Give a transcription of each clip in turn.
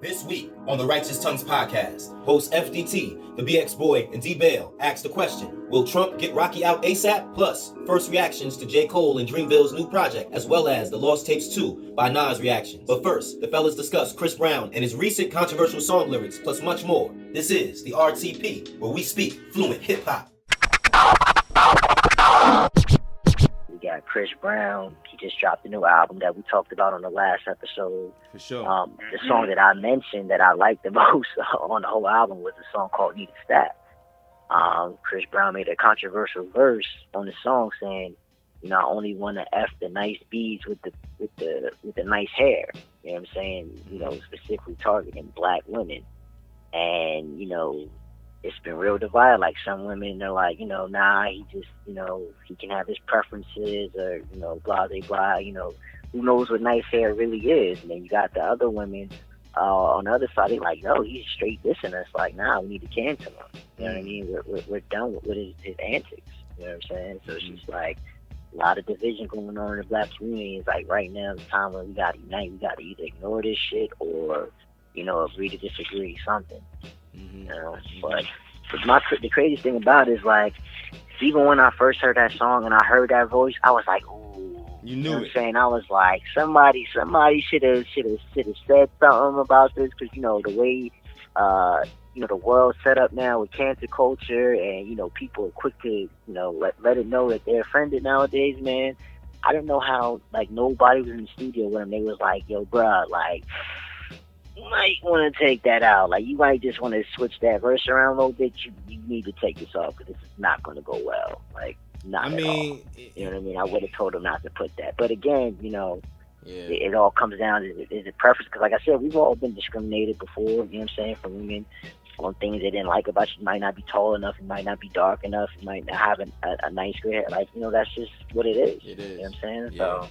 This week on the Righteous Tongues podcast, host FDT, the BX Boi and D.Bail asked the question, will Trump get Rocky out ASAP? Plus, first reactions to J. Cole and Dreamville's new project, as well as the Lost Tapes 2 by Nas reactions. But first, the fellas discuss Chris Brown and his recent controversial song lyrics, plus much more. This is the RTP, where we speak fluent hip-hop. We got Chris Brown. He just dropped a new album that we talked about on the last episode. For sure. The song that I mentioned that I liked the most on the whole album was a song called Need a Stat. Chris Brown made a controversial verse on the song saying, you know, I only want to F the nice beads with the nice hair. You know what I'm saying? You know, specifically targeting black women. And, you know, it's been real divided. Like, some women are like, you know, nah, he just, you know, he can have his preferences, or, you know, blah, blah, blah, you know, who knows what nice hair really is. And then you got the other women on the other side, they're like, yo, he's straight dissing us. Like, nah, we need to cancel him. You know what I mean? We're done with his antics. You know what I'm saying? So it's just like a lot of division going on in the black community. It's like right now, the time when we got to unite. We got to either ignore this shit or, you know, agree to disagree, something. You know, but the craziest thing about it is, like, even when I first heard that song and I heard that voice, I was like, ooh. You knew what it. I'm saying? I was like, somebody should have said something about this, because, you know, the way you know, the world's set up now with cancel culture, and, you know, people are quick to, you know, let it know that they're offended nowadays, man. I didn't know how, like, nobody was in the studio with them. They was like, yo, bruh, like, you might want to take that out. Like, you might just want to switch that verse around a little bit. You need to take this off, because this is not going to go well. Like, not at all. You know what I mean? I would have told him not to put that. But again, you know, it all comes down to, is it preference? Because, like I said, we've all been discriminated before, you know what I'm saying, from women on things they didn't like about you. You might not be tall enough, you might not be dark enough, you might not have a nice gray hair. Like, you know, that's just what it is. It is. You know what I'm saying? Yeah. So,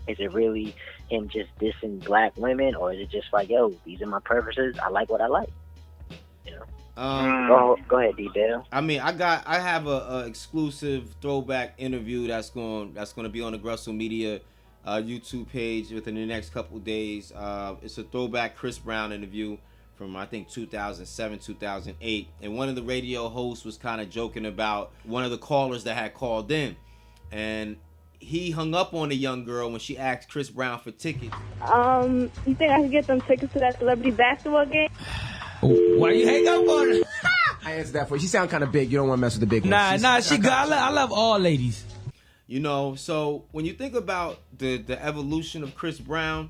is it really him just dissing black women, or is it just like, yo, these are my preferences, I like what I like? You know? Go ahead, D.Bail. I mean, I have a exclusive throwback interview that's going to be on the Grussel Media YouTube page within the next couple of days. It's a throwback Chris Brown interview from, I think, 2007, 2008. And one of the radio hosts was kind of joking about one of the callers that had called in. And he hung up on a young girl when she asked Chris Brown for tickets. You think I can get them tickets to that celebrity basketball game? Why you hang up on her? I answered that for you. She sound kind of big. You don't want to mess with the big ones. Nah, she good. I love all ladies. You know, so when you think about the evolution of Chris Brown,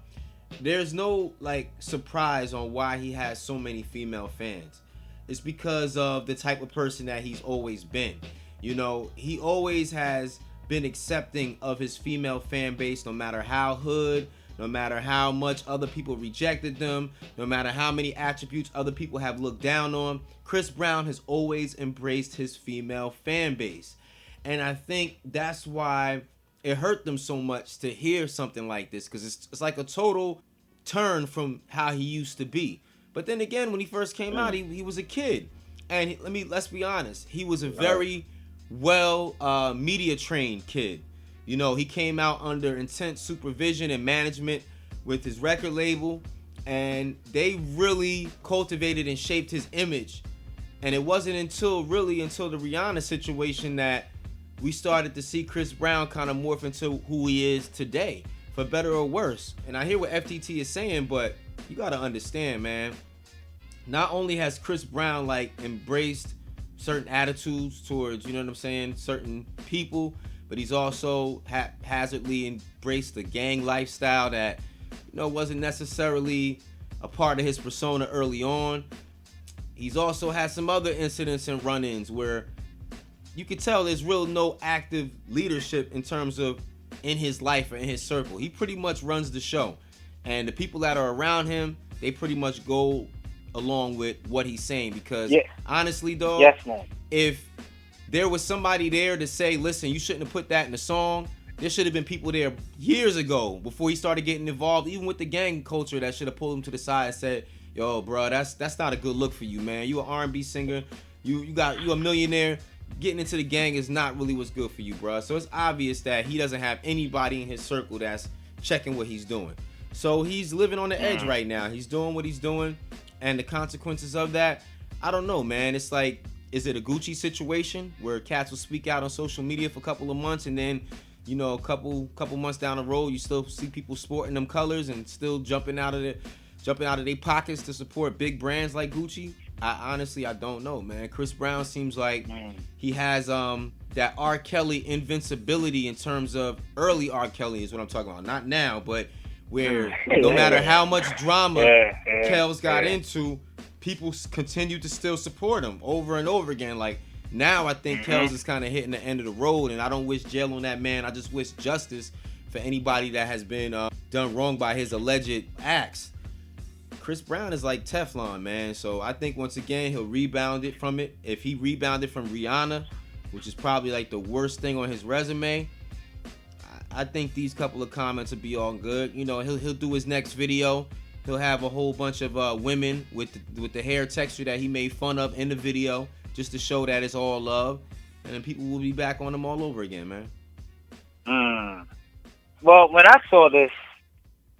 there's no, like, surprise on why he has so many female fans. It's because of the type of person that he's always been. You know, he always has been accepting of his female fan base, no matter how hood, no matter how much other people rejected them, no matter how many attributes other people have looked down on. Chris Brown has always embraced his female fan base. And I think that's why it hurt them so much to hear something like this, because it's like a total turn from how he used to be. But then again, when he first came out, he was a kid. And let's be honest, he was a very well media trained kid. You know, he came out under intense supervision and management with his record label, and they really cultivated and shaped his image. And it wasn't until the Rihanna situation that we started to see Chris Brown kind of morph into who he is today, for better or worse. And I hear what FTT is saying, but you got to understand, man, not only has Chris Brown, like, embraced certain attitudes towards, you know what I'm saying, certain people, but he's also haphazardly embraced the gang lifestyle that, you know, wasn't necessarily a part of his persona early on. He's also had some other incidents and run-ins where you could tell there's no active leadership in terms of in his life or in his circle. He pretty much runs the show. And the people that are around him, they pretty much go along with what he's saying. Because honestly, dog, if there was somebody there to say, listen, you shouldn't have put that in the song, there should have been people there years ago before he started getting involved, even with the gang culture, that should have pulled him to the side and said, yo, bro, that's not a good look for you, man. You an R&B singer. You a millionaire. Getting into the gang is not really what's good for you, bro. So it's obvious that he doesn't have anybody in his circle that's checking what he's doing. So he's living on the edge right now. He's doing what he's doing, and the consequences of that, I don't know, man. It's like, is it a Gucci situation where cats will speak out on social media for a couple of months, and then, you know, a couple months down the road, you still see people sporting them colors and still jumping out of their pockets to support big brands like Gucci? I honestly don't know, man. Chris Brown seems like he has that R. Kelly invincibility in terms of early R. Kelly is what I'm talking about. Not now, but where no matter how much drama Kel's got into, people continue to still support him over and over again. Like, now I think Kel's is kind of hitting the end of the road, and I don't wish jail on that man. I just wish justice for anybody that has been done wrong by his alleged acts. Chris Brown is like Teflon, man. So I think once again he'll rebound it from it. If he rebounded from Rihanna, which is probably like the worst thing on his resume, I think these couple of comments will be all good. You know, he'll do his next video. He'll have a whole bunch of women with the hair texture that he made fun of in the video, just to show that it's all love, and then people will be back on him all over again, man. Well, when I saw this,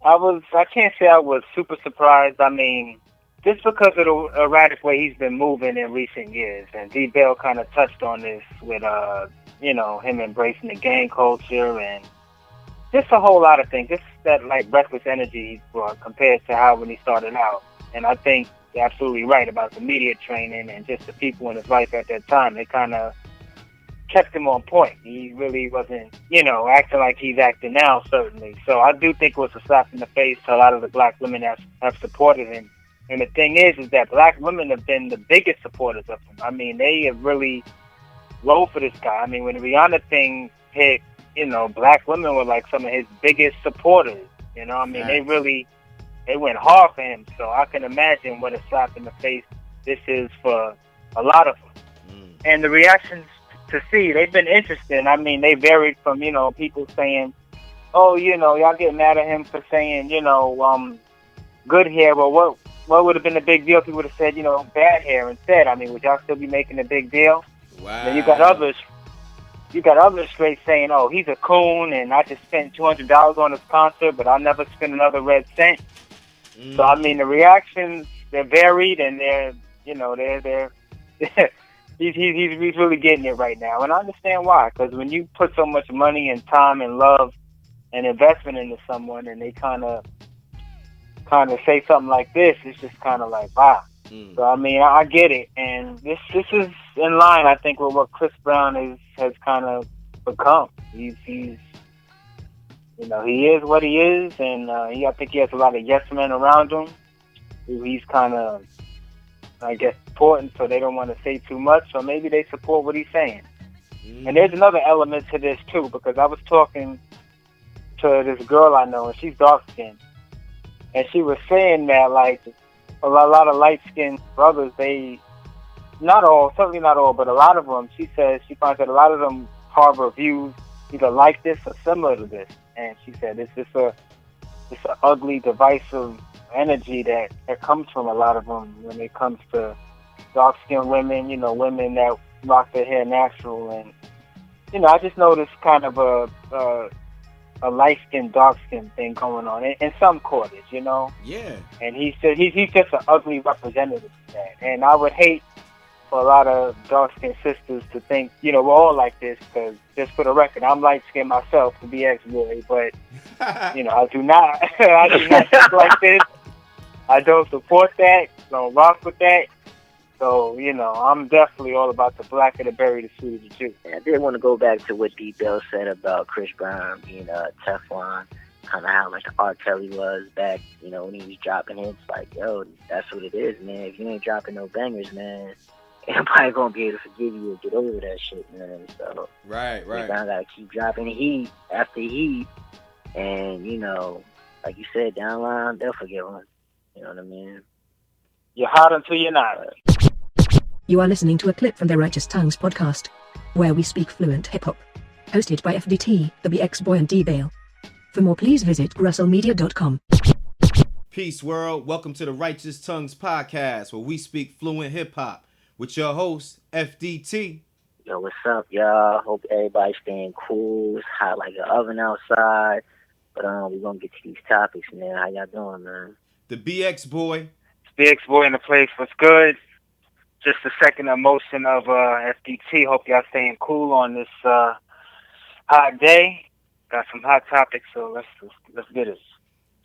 I can't say I was super surprised. I mean, just because of the erratic way he's been moving in recent years, and D.Bail kind of touched on this with, you know, him embracing the gang culture and just a whole lot of things. Just that, like, reckless energy he's brought compared to how when he started out. And I think you're absolutely right about the media training and just the people in his life at that time. They kind of kept him on point. He really wasn't, you know, acting like he's acting now, certainly. So I do think it was a slap in the face to a lot of the black women that have supported him. And the thing is that black women have been the biggest supporters of him. I mean, they have really rolled for this guy. I mean, when the Rihanna thing hit, you know, black women were like some of his biggest supporters. You know, I mean, they went hard for him. So I can imagine what a slap in the face this is for a lot of them. And the reactions to see, they've been interesting. I mean, they varied from, you know, people saying, oh, you know, y'all get mad at him for saying, you know, good hair. Well, what would have been a big deal if he would have said, you know, bad hair instead? I mean, would y'all still be making a big deal? Wow. Then you got others straight saying, oh, he's a coon, and I just spent $200 on his concert, but I'll never spend another red cent. So, I mean, the reactions, they're varied, and they're, you know, they're he's really getting it right now. And I understand why, because when you put so much money and time and love and investment into someone, and they kind of say something like this, it's just kind of like, wow. So, I mean, I get it. And this is in line, I think, with what Chris Brown has kind of become. He's you know, he is what he is, and I think he has a lot of yes men around him who he's kind of, I guess, supporting, so they don't want to say too much, or maybe they support what he's saying. And there's another element to this, too, because I was talking to this girl I know, and she's dark-skinned, and she was saying that, like, a lot of light-skinned brothers, not all, certainly not all, but a lot of them, she says, she finds that a lot of them harbor views either like this or similar to this. And she said it's just an ugly, divisive energy that comes from a lot of them when it comes to dark-skinned women, you know, women that rock their hair natural. And, you know, I just noticed kind of a light-skinned, dark-skinned thing going on in some quarters, you know? Yeah. And he's just an ugly representative of that. And I would hate for a lot of dark-skinned sisters to think, you know, we're all like this, because just for the record, I'm light-skinned myself, to be ex-boy, but, you know, I do not think like this. I don't support that, don't rock with that. So, you know, I'm definitely all about the blacker the berry, the sweeter the juice. And I did want to go back to what D.Bail said about Chris Brown being a Teflon, kind of how like R. Kelly was back, you know, when he was dropping hits. Like, yo, that's what it is, man. If you ain't dropping no bangers, man, ain't nobody gonna be able to forgive you or get over that shit, man. So right. Chris Brown gotta keep dropping heat after heat, and you know, like you said, down the line they'll forgive him. You know what I mean? You're hot until you're not. You are listening to a clip from the Righteous Tongues podcast, where we speak fluent hip-hop. Hosted by FDT, the BX Boi and D.Bail. For more, please visit russellmedia.com. Peace, world. Welcome to the Righteous Tongues podcast, where we speak fluent hip-hop with your host, FDT. Yo, what's up, y'all? Hope everybody's staying cool. It's hot like an oven outside. But we're gonna get to these topics, man. How y'all doing, man? The BX boy. BX boy in the place. What's good? Just the second emotion of FDT. Hope y'all staying cool on this hot day. Got some hot topics, so let's get it.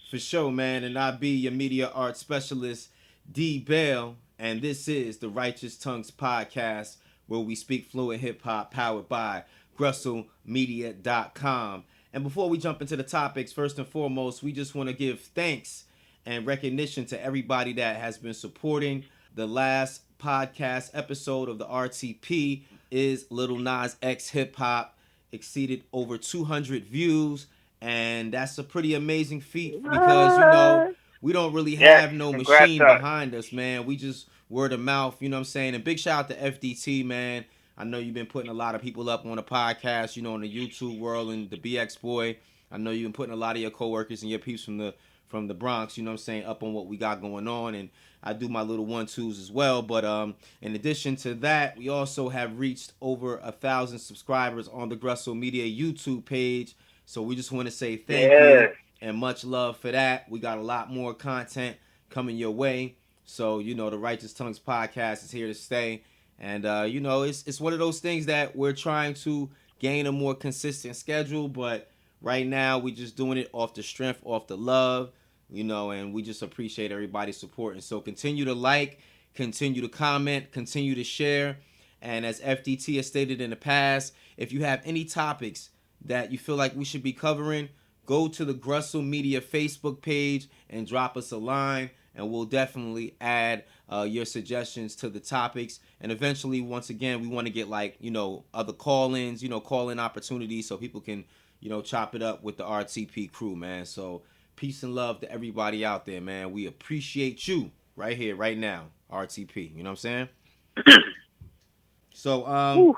For sure, man. And I be your media art specialist, D.Bail, and this is the Righteous Tongues podcast, where we speak fluent hip hop, powered by GrussellMedia.com. And before we jump into the topics, first and foremost, we just want to give thanks and recognition to everybody that has been supporting. The last podcast episode of the RTP is Lil Nas X Hip Hop, exceeded over 200 views, and that's a pretty amazing feat because, we don't really have no machine behind us, man. We just word of mouth, you know what I'm saying? And big shout out to FDT, man. I know you've been putting a lot of people up on the podcast, in the YouTube world, and the BX boy. I know you've been putting a lot of your coworkers and your peeps from the Bronx, up on what we got going on. And I do my little 1-2s as well. But in addition to that, we also have reached over 1,000 subscribers on the Grussell Media YouTube page. So we just want to say thank you and much love for that. We got a lot more content coming your way. So, the Righteous Tongues podcast is here to stay. And, it's one of those things that we're trying to gain a more consistent schedule. But right now, we're just doing it off the strength, off the love, and we just appreciate everybody's support. And so continue to like, continue to comment, continue to share. And as FDT has stated in the past, if you have any topics that you feel like we should be covering, go to the Grussell Media Facebook page and drop us a line, and we'll definitely add your suggestions to the topics. And eventually, once again, we want to get other call-ins, call-in opportunities so people can, chop it up with the RTP crew, man. So peace and love to everybody out there, man. We appreciate you right here, right now, RTP. You know what I'm saying? So,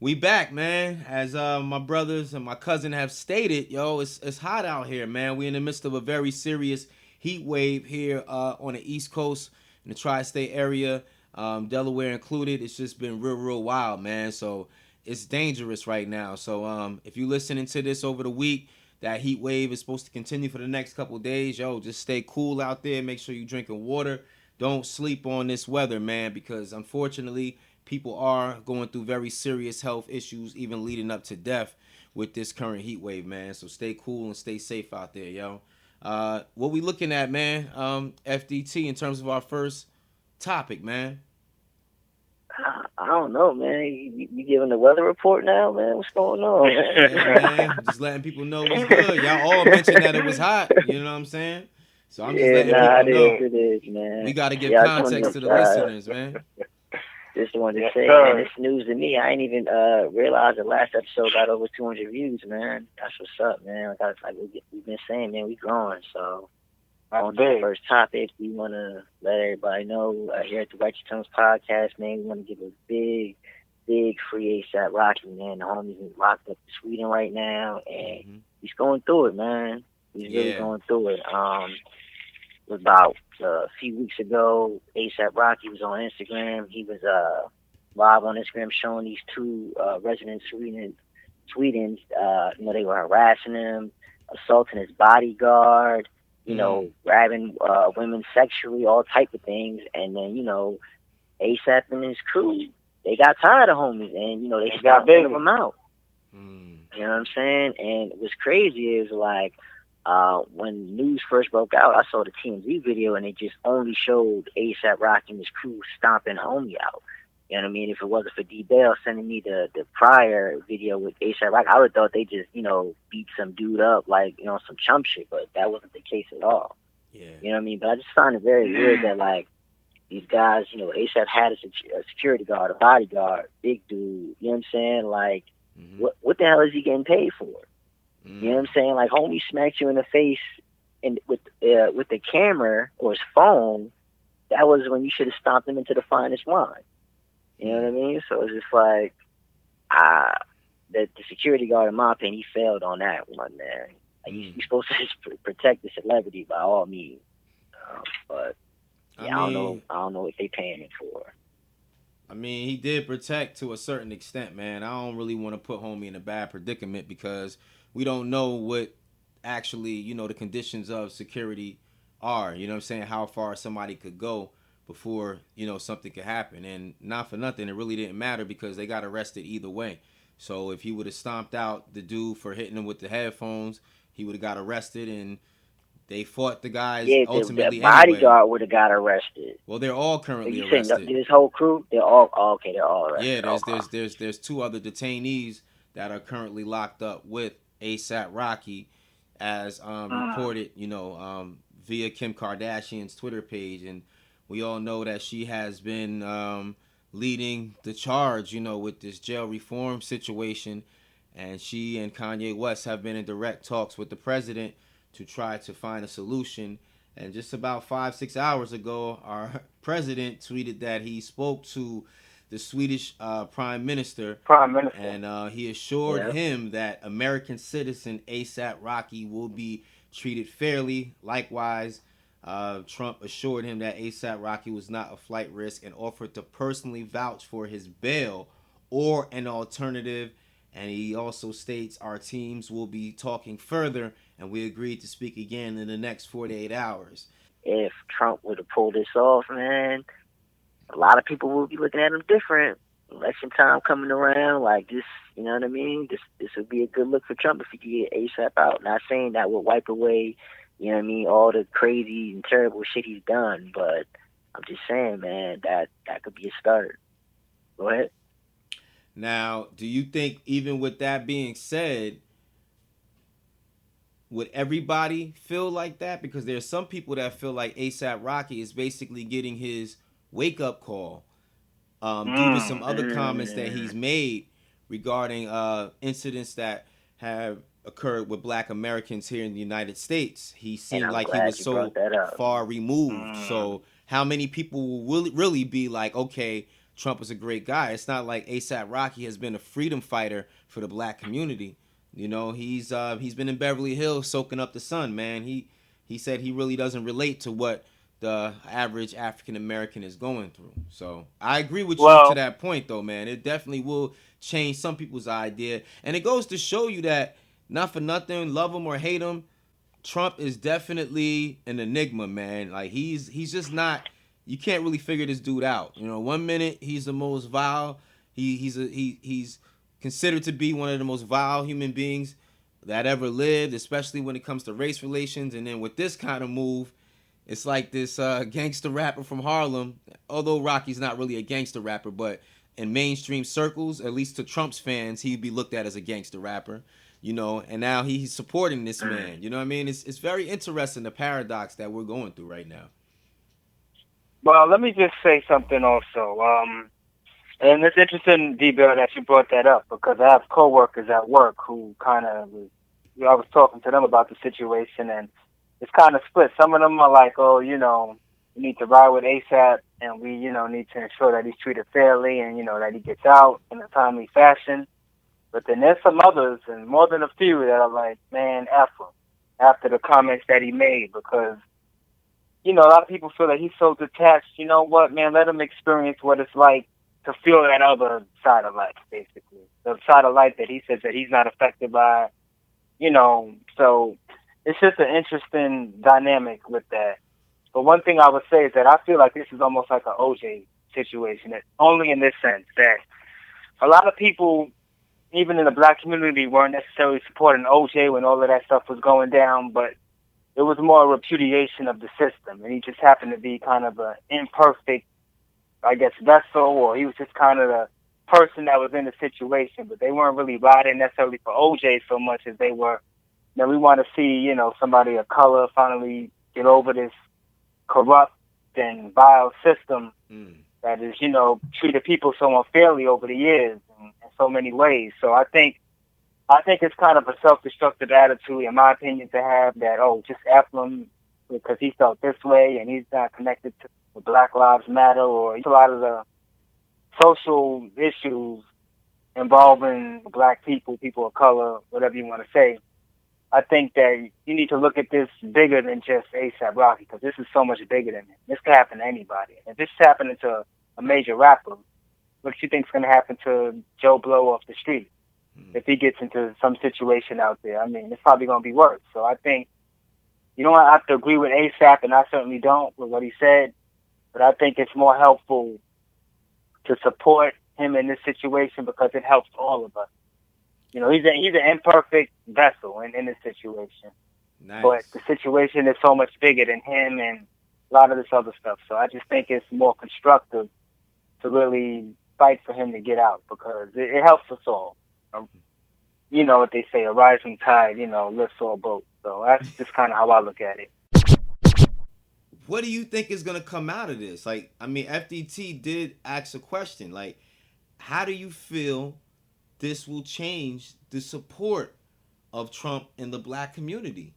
we back, man. As my brothers and my cousin have stated, it's hot out here, man. We're in the midst of a very serious heat wave here on the East Coast in the tri-state area, Delaware included. It's just been real wild, man. So it's dangerous right now. So if you're listening to this over the week, that heat wave is supposed to continue for the next couple of days. Just stay cool out there. Make sure you're drinking water. Don't sleep on this weather, man, because unfortunately, people are going through very serious health issues, even leading up to death with this current heat wave, man. So stay cool and stay safe out there, yo. What we looking at, man, FDT, in terms of our first topic, man? I don't know, man. You giving the weather report now, man? What's going on, man? Yeah, man. Just letting people know what's good. Y'all all mentioned that it was hot. You know what I'm saying? So I'm just letting people know. It is, man. We got to give context to the listeners, man. Just wanted to say, man, it's news to me. I ain't even realize the last episode got over 200 views, man. That's what's up, man. We've been saying, man, we growing. So on to the first topic, we want to let everybody know here at the Righteous Tongues podcast, man, we want to give a big free ASAP Rocky, man. The homie's locked up in Sweden right now, and he's going through it, man. He's really going through it. It was about a few weeks ago, ASAP Rocky was on Instagram. He was live on Instagram showing these two residents Sweden, they were harassing him, assaulting his bodyguard, grabbing women sexually, all type of things. And then, ASAP and his crew, they got tired of homies, and, they stopped bailing them out. You know what I'm saying? And what's crazy is, when news first broke out, I saw the TMZ video, and it just only showed ASAP Rocky and his crew stomping homie out. You know what I mean? If it wasn't for D.Bail sending me the prior video with A$AP Rocky, I would have thought they just, beat some dude up, some chump shit, but that wasn't the case at all. Yeah. You know what I mean? But I just find it very weird that, these guys, A$AP had a security guard, a bodyguard, big dude, you know what I'm saying? What the hell is he getting paid for? You know what I'm saying? Homie smacked you in the face with the camera or his phone. That was when you should have stomped him into the finest wine. You know what I mean? So it's just the security guard, in my opinion, he failed on that one, man. You're supposed to just protect the celebrity by all means. But I don't know what they paying him for. I mean, he did protect to a certain extent, man. I don't really want to put homie in a bad predicament because we don't know what actually, you know, the conditions of security are. You know what I'm saying? How far somebody could go before, you know, something could happen. And not for nothing, it really didn't matter because they got arrested either way. So if he would have stomped out the dude for hitting him with the headphones, he would have got arrested, and they fought the guys Yeah, the ultimately anyway. bodyguard would have got arrested. Well, they're all So currently you saying arrested. this whole crew? They're all okay. They're all Yeah, arrested. there's two other detainees that are currently locked up with ASAP Rocky, as reported, you know, via Kim Kardashian's Twitter page, and we all know that she has been leading the charge, you know, with this jail reform situation, and she and Kanye West have been in direct talks with the president to try to find a solution. And just about 5-6 hours ago, our president tweeted that he spoke to the Swedish Prime Minister, and he assured him that American citizen ASAP Rocky will be treated fairly. Likewise, Trump assured him that ASAP Rocky was not a flight risk and offered to personally vouch for his bail or an alternative. And he also states our teams will be talking further, and we agreed to speak again in the next 48 hours. If Trump would have pulled this off, man, a lot of people will be looking at him different. Election time coming around, like this, you know what I mean? This would be a good look for Trump if he could get ASAP out. Not saying that would wipe away, you know what I mean, all the crazy and terrible shit he's done, but I'm just saying, man, that could be a start. Go ahead. Now, do you think, even with that being said, would everybody feel like that? Because there's some people that feel like ASAP Rocky is basically getting his wake-up call due to some other comments that he's made regarding incidents that have occurred with Black Americans here in the United States. He seemed like he was so far removed. So how many people will really be like, okay, Trump is a great guy? It's not like ASAP Rocky has been a freedom fighter for the Black community. You know, he's been in Beverly Hills soaking up the sun, man. He said he really doesn't relate to what the average African American is going through. So I agree with you to that point, though, man. It definitely will change some people's idea, and it goes to show you that, not for nothing, love him or hate him, Trump is definitely an enigma, man. Like he's just not. You can't really figure this dude out. You know, one minute he's the most vile. He's considered to be one of the most vile human beings that ever lived, especially when it comes to race relations. And then with this kind of move, it's like this gangster rapper from Harlem. Although Rocky's not really a gangster rapper, but in mainstream circles, at least to Trump's fans, he'd be looked at as a gangster rapper. You know, and now he's supporting this man. You know what I mean? It's very interesting, the paradox that we're going through right now. Well, let me just say something also. And it's interesting, D.Bail, that you brought that up, because I have coworkers at work who kind of, I was talking to them about the situation, and it's kind of split. Some of them are like, oh, you know, we need to ride with ASAP, and we, you know, need to ensure that he's treated fairly and, you know, that he gets out in a timely fashion. But then there's some others, and more than a few, that are like, man, F him, after the comments that he made, because, you know, a lot of people feel that he's so detached. You know what, man, let him experience what it's like to feel that other side of life, basically. The side of life that he says that he's not affected by, you know. So it's just an interesting dynamic with that. But one thing I would say is that I feel like this is almost like an OJ situation, only in this sense that a lot of people, even in the Black community, weren't necessarily supporting OJ when all of that stuff was going down, but it was more a repudiation of the system, and he just happened to be kind of an imperfect, I guess, vessel, or he was just kind of the person that was in the situation, but they weren't really riding necessarily for OJ so much as they were, you know, we want to see, you know, somebody of color finally get over this corrupt and vile system that is, you know, treated people so unfairly over the years in so many ways. So I think it's kind of a self-destructive attitude, in my opinion, to have that, oh, just F him because he felt this way and he's not connected to Black Lives Matter, or a lot of the social issues involving Black people, people of color, whatever you want to say. I think that you need to look at this bigger than just ASAP Rocky, because this is so much bigger than it. This could happen to anybody. If this is happening to a major rapper, what do you think is going to happen to Joe Blow off the street? if he gets into some situation out there. I mean, it's probably going to be worse. So I think you don't have to agree with ASAP, and I certainly don't with what he said, but I think it's more helpful to support him in this situation because it helps all of us. You know, he's an imperfect vessel in this situation. Nice. But the situation is so much bigger than him and a lot of this other stuff. So I just think it's more constructive to really fight for him to get out because it helps us all. You know what they say, a rising tide, lifts all boats. So that's just kind of how I look at it. What do you think is going to come out of this? Like, I mean, FDT did ask a question. Like, how do you feel this will change the support of Trump in the black community?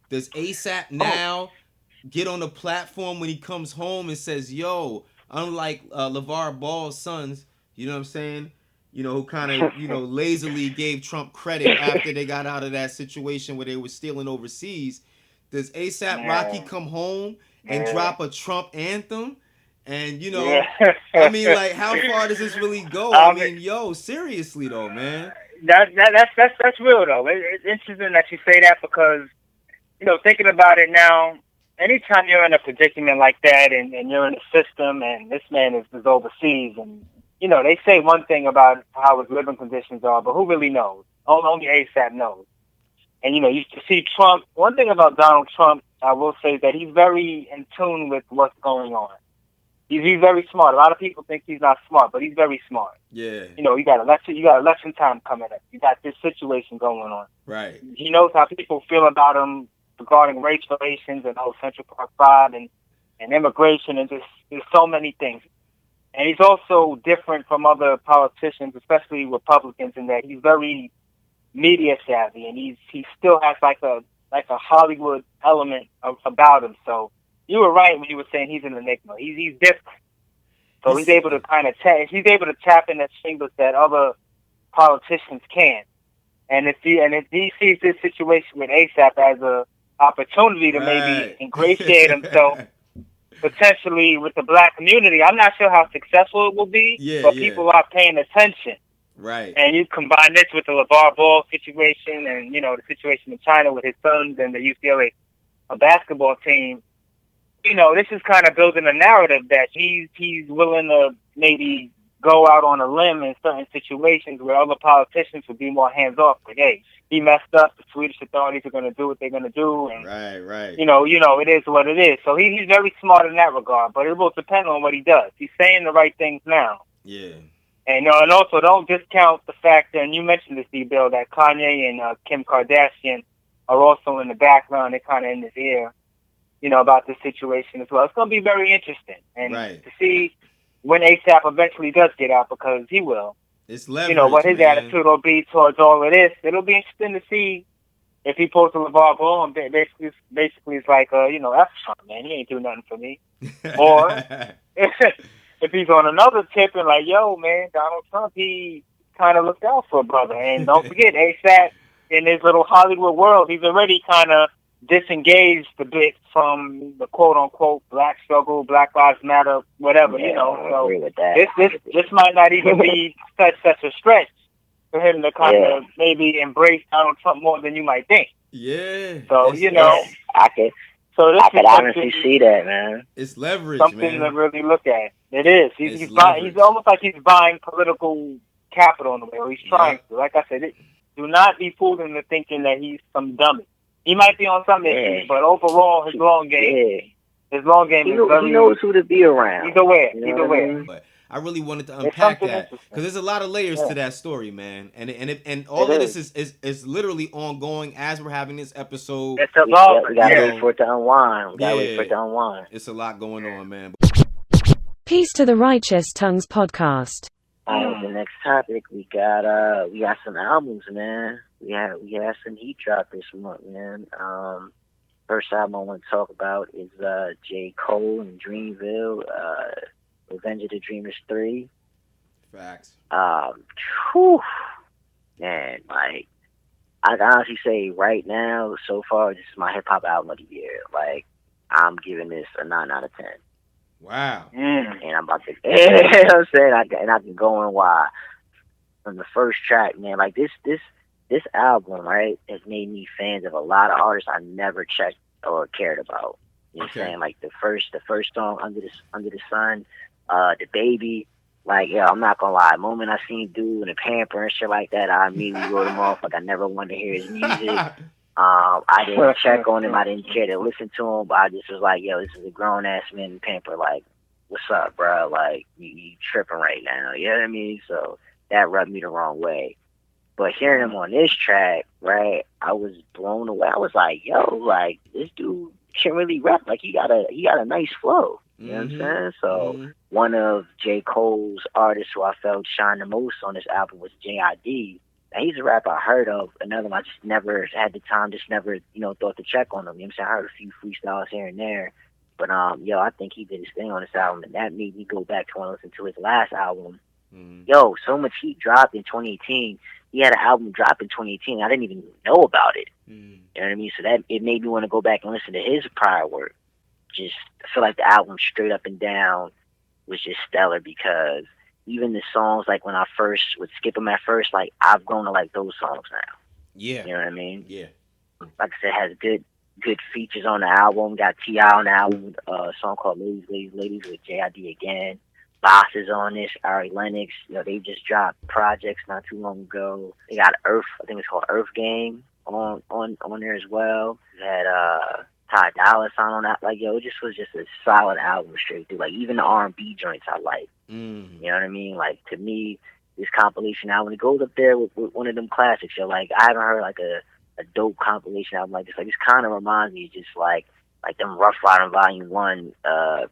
Does ASAP now get on the platform when he comes home and says, yo, unlike LeVar Ball's sons, you know what I'm saying? Who kind of, lazily gave Trump credit after they got out of that situation where they were stealing overseas. Does ASAP Rocky come home and drop a Trump anthem? And, I mean, like, how far does this really go? I mean, seriously, though, man. That's real, though. It's interesting that you say that because, thinking about it now, anytime you're in a predicament like that and you're in the system and this man is overseas and, they say one thing about how his living conditions are, but who really knows? Only ASAP knows. And, you see Trump, one thing about Donald Trump, I will say that he's very in tune with what's going on. He's very smart. A lot of people think he's not smart, but he's very smart. Yeah. You got election time coming up. You got this situation going on. Right. He knows how people feel about him regarding race relations and Central Park 5 and immigration and just there's so many things. And he's also different from other politicians, especially Republicans, in that he's very media savvy and he still has like a Hollywood element about him. So you were right when you were saying he's an enigma. He's different. So he's able to tap in the shingles that other politicians can't. And if he sees this situation with ASAP as a opportunity to maybe ingratiate himself potentially with the black community, I'm not sure how successful it will be, but people are paying attention. Right. And you combine this with the LeVar Ball situation and, the situation in China with his sons and the UCLA basketball team, this is kind of building a narrative that he's willing to maybe go out on a limb in certain situations where other politicians would be more hands-off. Like, hey, he messed up. The Swedish authorities are going to do what they're going to do. And, right. It is what it is. So he's very smart in that regard, but it will depend on what he does. He's saying the right things now. Yeah. And also don't discount the fact that, and you mentioned this, D.Bail, that Kanye and Kim Kardashian are also in the background. They're kind of in his ear, about this situation as well. It's going to be very interesting. And to see when ASAP eventually does get out, because he will. It's leverage, what his attitude will be towards all of this. It'll be interesting to see if he pulls a LeVar Ball and basically it's like, F Trump, man, he ain't do nothing for me. Or if he's on another tip and like, yo, man, Donald Trump, he kind of looked out for a brother. And don't forget, ASAP, in his little Hollywood world, he's already kind of disengaged a bit from the quote-unquote black struggle, Black Lives Matter, whatever, I agree with that. This might not even be such a stretch for him to kind of maybe embrace Donald Trump more than you might think. Yeah. So, I could honestly see that, man. It's leverage, something man. to really look at. It is. He's almost like he's buying political capital in a way, or he's trying to. Like I said, do not be fooled into thinking that he's some dummy. He might be on some issues, but overall, his long game is very... He knows who to be around. He's aware. But I really wanted to unpack that because there's a lot of layers to that story, man. And all of this is literally ongoing as we're having this episode. It's evolving. We got to wait for it to unwind. It's a lot going on, man. Peace to the Righteous Tongues podcast. The next topic, we got some albums, man. We had some heat drop this month, man. First album I want to talk about is J. Cole and Dreamville, Revenge of the Dreamers 3. Facts. Man, like, I can honestly say right now, so far, this is my hip-hop album of the year. Like, I'm giving this a 9 out of 10. Wow. And I'm about to, you know what I'm saying? I can go on why. from the first track, man. Like this album, right, has made me fans of a lot of artists I never checked or cared about. You know what I'm saying? Like the first song, Under the Sun, The Baby. Like, yeah, I'm not gonna lie. The moment I seen dude in a pamper and shit like that, I immediately wrote him off. Like I never wanted to hear his music. I didn't check on him. I didn't care to listen to him. But I just was like, yo, this is a grown ass man in pamper. Like, what's up, bro? Like, you tripping right now. You know what I mean? So that rubbed me the wrong way. But hearing him on this track, right, I was blown away. I was like, yo, like this dude can really rap. Like he got a nice flow. You know what I'm saying? So one of J. Cole's artists who I felt shine the most on this album was J.I.D. Now, he's a rapper I heard of. Another one I just never had the time, just never, thought to check on him. You know what I'm saying? I heard a few freestyles here and there. But yo, I think he did his thing on this album, and that made me go back to listen to his last album. Yo, So Much Heat dropped in 2018. He had an album drop in 2018. I didn't even know about it. You know what I mean? So that it made me want to go back and listen to his prior work. Just I feel like the album straight up and down was just stellar, because even the songs, like when I first would skip them at first, like I've grown to like those songs now. Yeah. You know what I mean? Yeah. Like I said, has good features on the album. Got T.I. on the album, a song called Ladies with J.I.D. again. Boss is on this, Ari Lennox. They just dropped projects not too long ago. They got Earth, I think it's called Earth Game on there as well. They had Ty Dolla $ign on that. Like, it just was just a solid album straight through. Like, even the R&B joints I like. You know what I mean? Like, to me, this compilation album, it goes up there with one of them classics. Like, I haven't heard like a dope compilation album like this. Like, this kind of reminds me of just like them Rough Riding Volume 1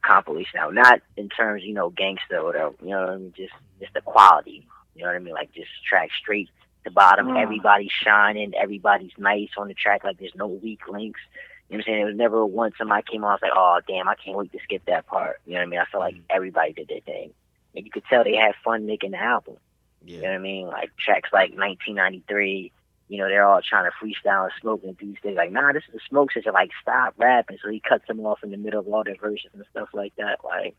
compilation album. Not in terms, gangster or whatever. You know what I mean? Just the quality. You know what I mean? Like, just track straight to bottom. Everybody's shining. Everybody's nice on the track. Like, there's no weak links. You know what I'm saying? It was never once somebody came on, I was like, oh, damn, I can't wait to skip that part. You know what I mean? I feel like everybody did their thing. And you could tell they had fun making the album. You know what I mean? Like, tracks like 1993, they're all trying to freestyle and smoke and do things. Like, nah, this is a smoke session. Like, stop rapping. So he cuts them off in the middle of all their verses and stuff like that. Like,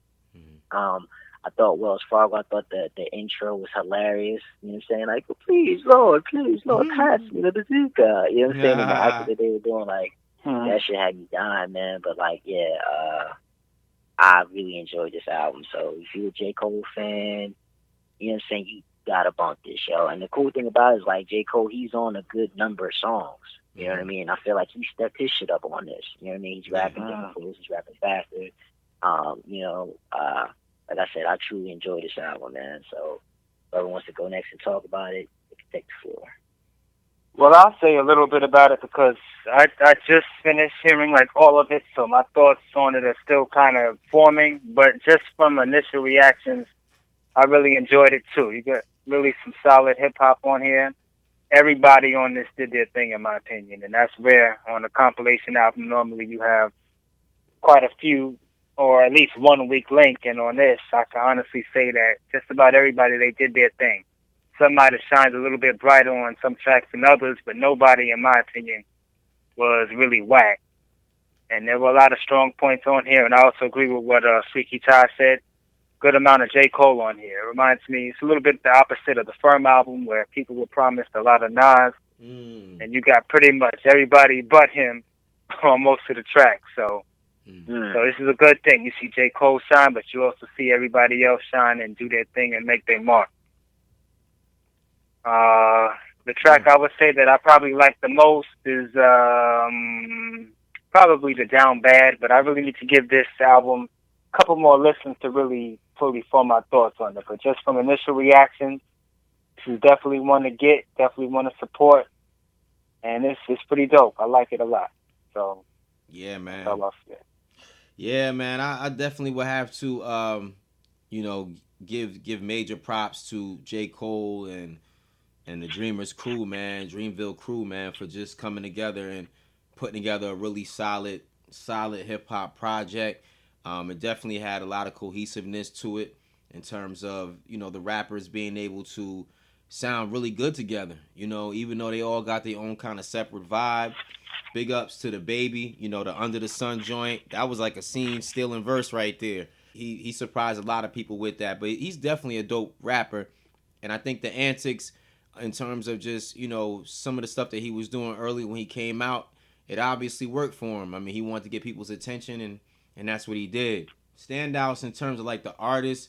I thought Wells Fargo, I thought the intro was hilarious. You know what I'm saying? Like, well, please, Lord, pass me the bazooka. You know what I'm saying? And the act that they were doing, like, that shit had me dying, man. But, like, yeah, I really enjoyed this album. So if you're a J. Cole fan, you know what I'm saying, you gotta bump this, yo. And the cool thing about it is, like, J. Cole, he's on a good number of songs. You know what I mean? I feel like he stepped his shit up on this. You know what I mean? He's rapping different, he's rapping faster. Like I said, I truly enjoy this album, man. So whoever wants to go next and talk about it, they can take the floor. Well, I'll say a little bit about it because I just finished hearing like all of it, so my thoughts on it are still kind of forming. But just from initial reactions, I really enjoyed it too. You got really some solid hip hop on here. Everybody on this did their thing, in my opinion, and that's rare. On a compilation album, normally you have quite a few, or at least 1 weak link, and on this, I can honestly say that just about everybody, they did their thing. Some might have shined a little bit brighter on some tracks than others, but nobody, in my opinion, was really whack. And there were a lot of strong points on here, and I also agree with what Freaky Ty said. Good amount of J. Cole on here. It reminds me, it's a little bit the opposite of the Firm album, where people were promised a lot of Nas, and you got pretty much everybody but him on most of the tracks. So this is a good thing. You see J. Cole shine, but you also see everybody else shine and do their thing and make their mark. The track I would say that I probably like the most is probably the Down Bad, but I really need to give this album a couple more listens to really fully form my thoughts on it. But just from initial reactions, this is definitely one to get, definitely one to support, and it's pretty dope. I like it a lot. So yeah, man. That's all I'll say. Yeah, man. I definitely would have to give major props to J. Cole and the Dreamers crew, man, Dreamville crew, man, for just coming together and putting together a really solid hip hop project. It definitely had a lot of cohesiveness to it in terms of, the rappers being able to sound really good together. Even though they all got their own kind of separate vibe. Big ups to the Baby, the Under the Sun joint. That was like a scene stealing verse right there. He surprised a lot of people with that, but he's definitely a dope rapper. And I think the antics in terms of just, some of the stuff that he was doing early when he came out, it obviously worked for him. I mean, he wanted to get people's attention, and that's what he did. Standouts in terms of like the artists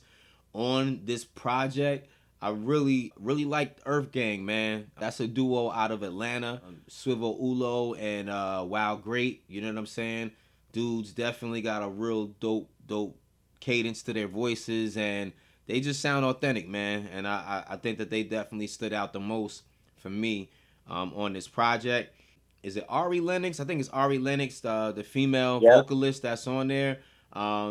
on this project, I really, really liked Earth Gang, man. That's a duo out of Atlanta. Swivel Ulo and Wow Great, you know what I'm saying? Dudes definitely got a real dope cadence to their voices, and they just sound authentic, man. And I think that they definitely stood out the most for me on this project. Is it Ari Lennox? I think it's Ari Lennox, the female vocalist that's on there.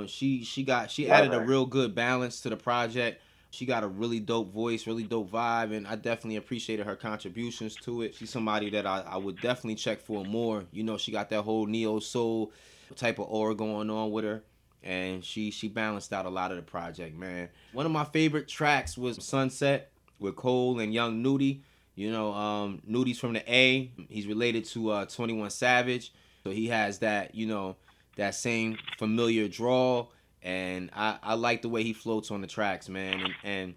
She added a real good balance to the project. She got a really dope voice, really dope vibe, and I definitely appreciated her contributions to it. She's somebody that I would definitely check for more. She got that whole neo soul type of aura going on with her, and she balanced out a lot of the project, man. One of my favorite tracks was Sunset with Cole and Young Nudie. Nudie's from the A. He's related to 21 Savage, so he has that, that same familiar drawl. And I like the way he floats on the tracks, man. And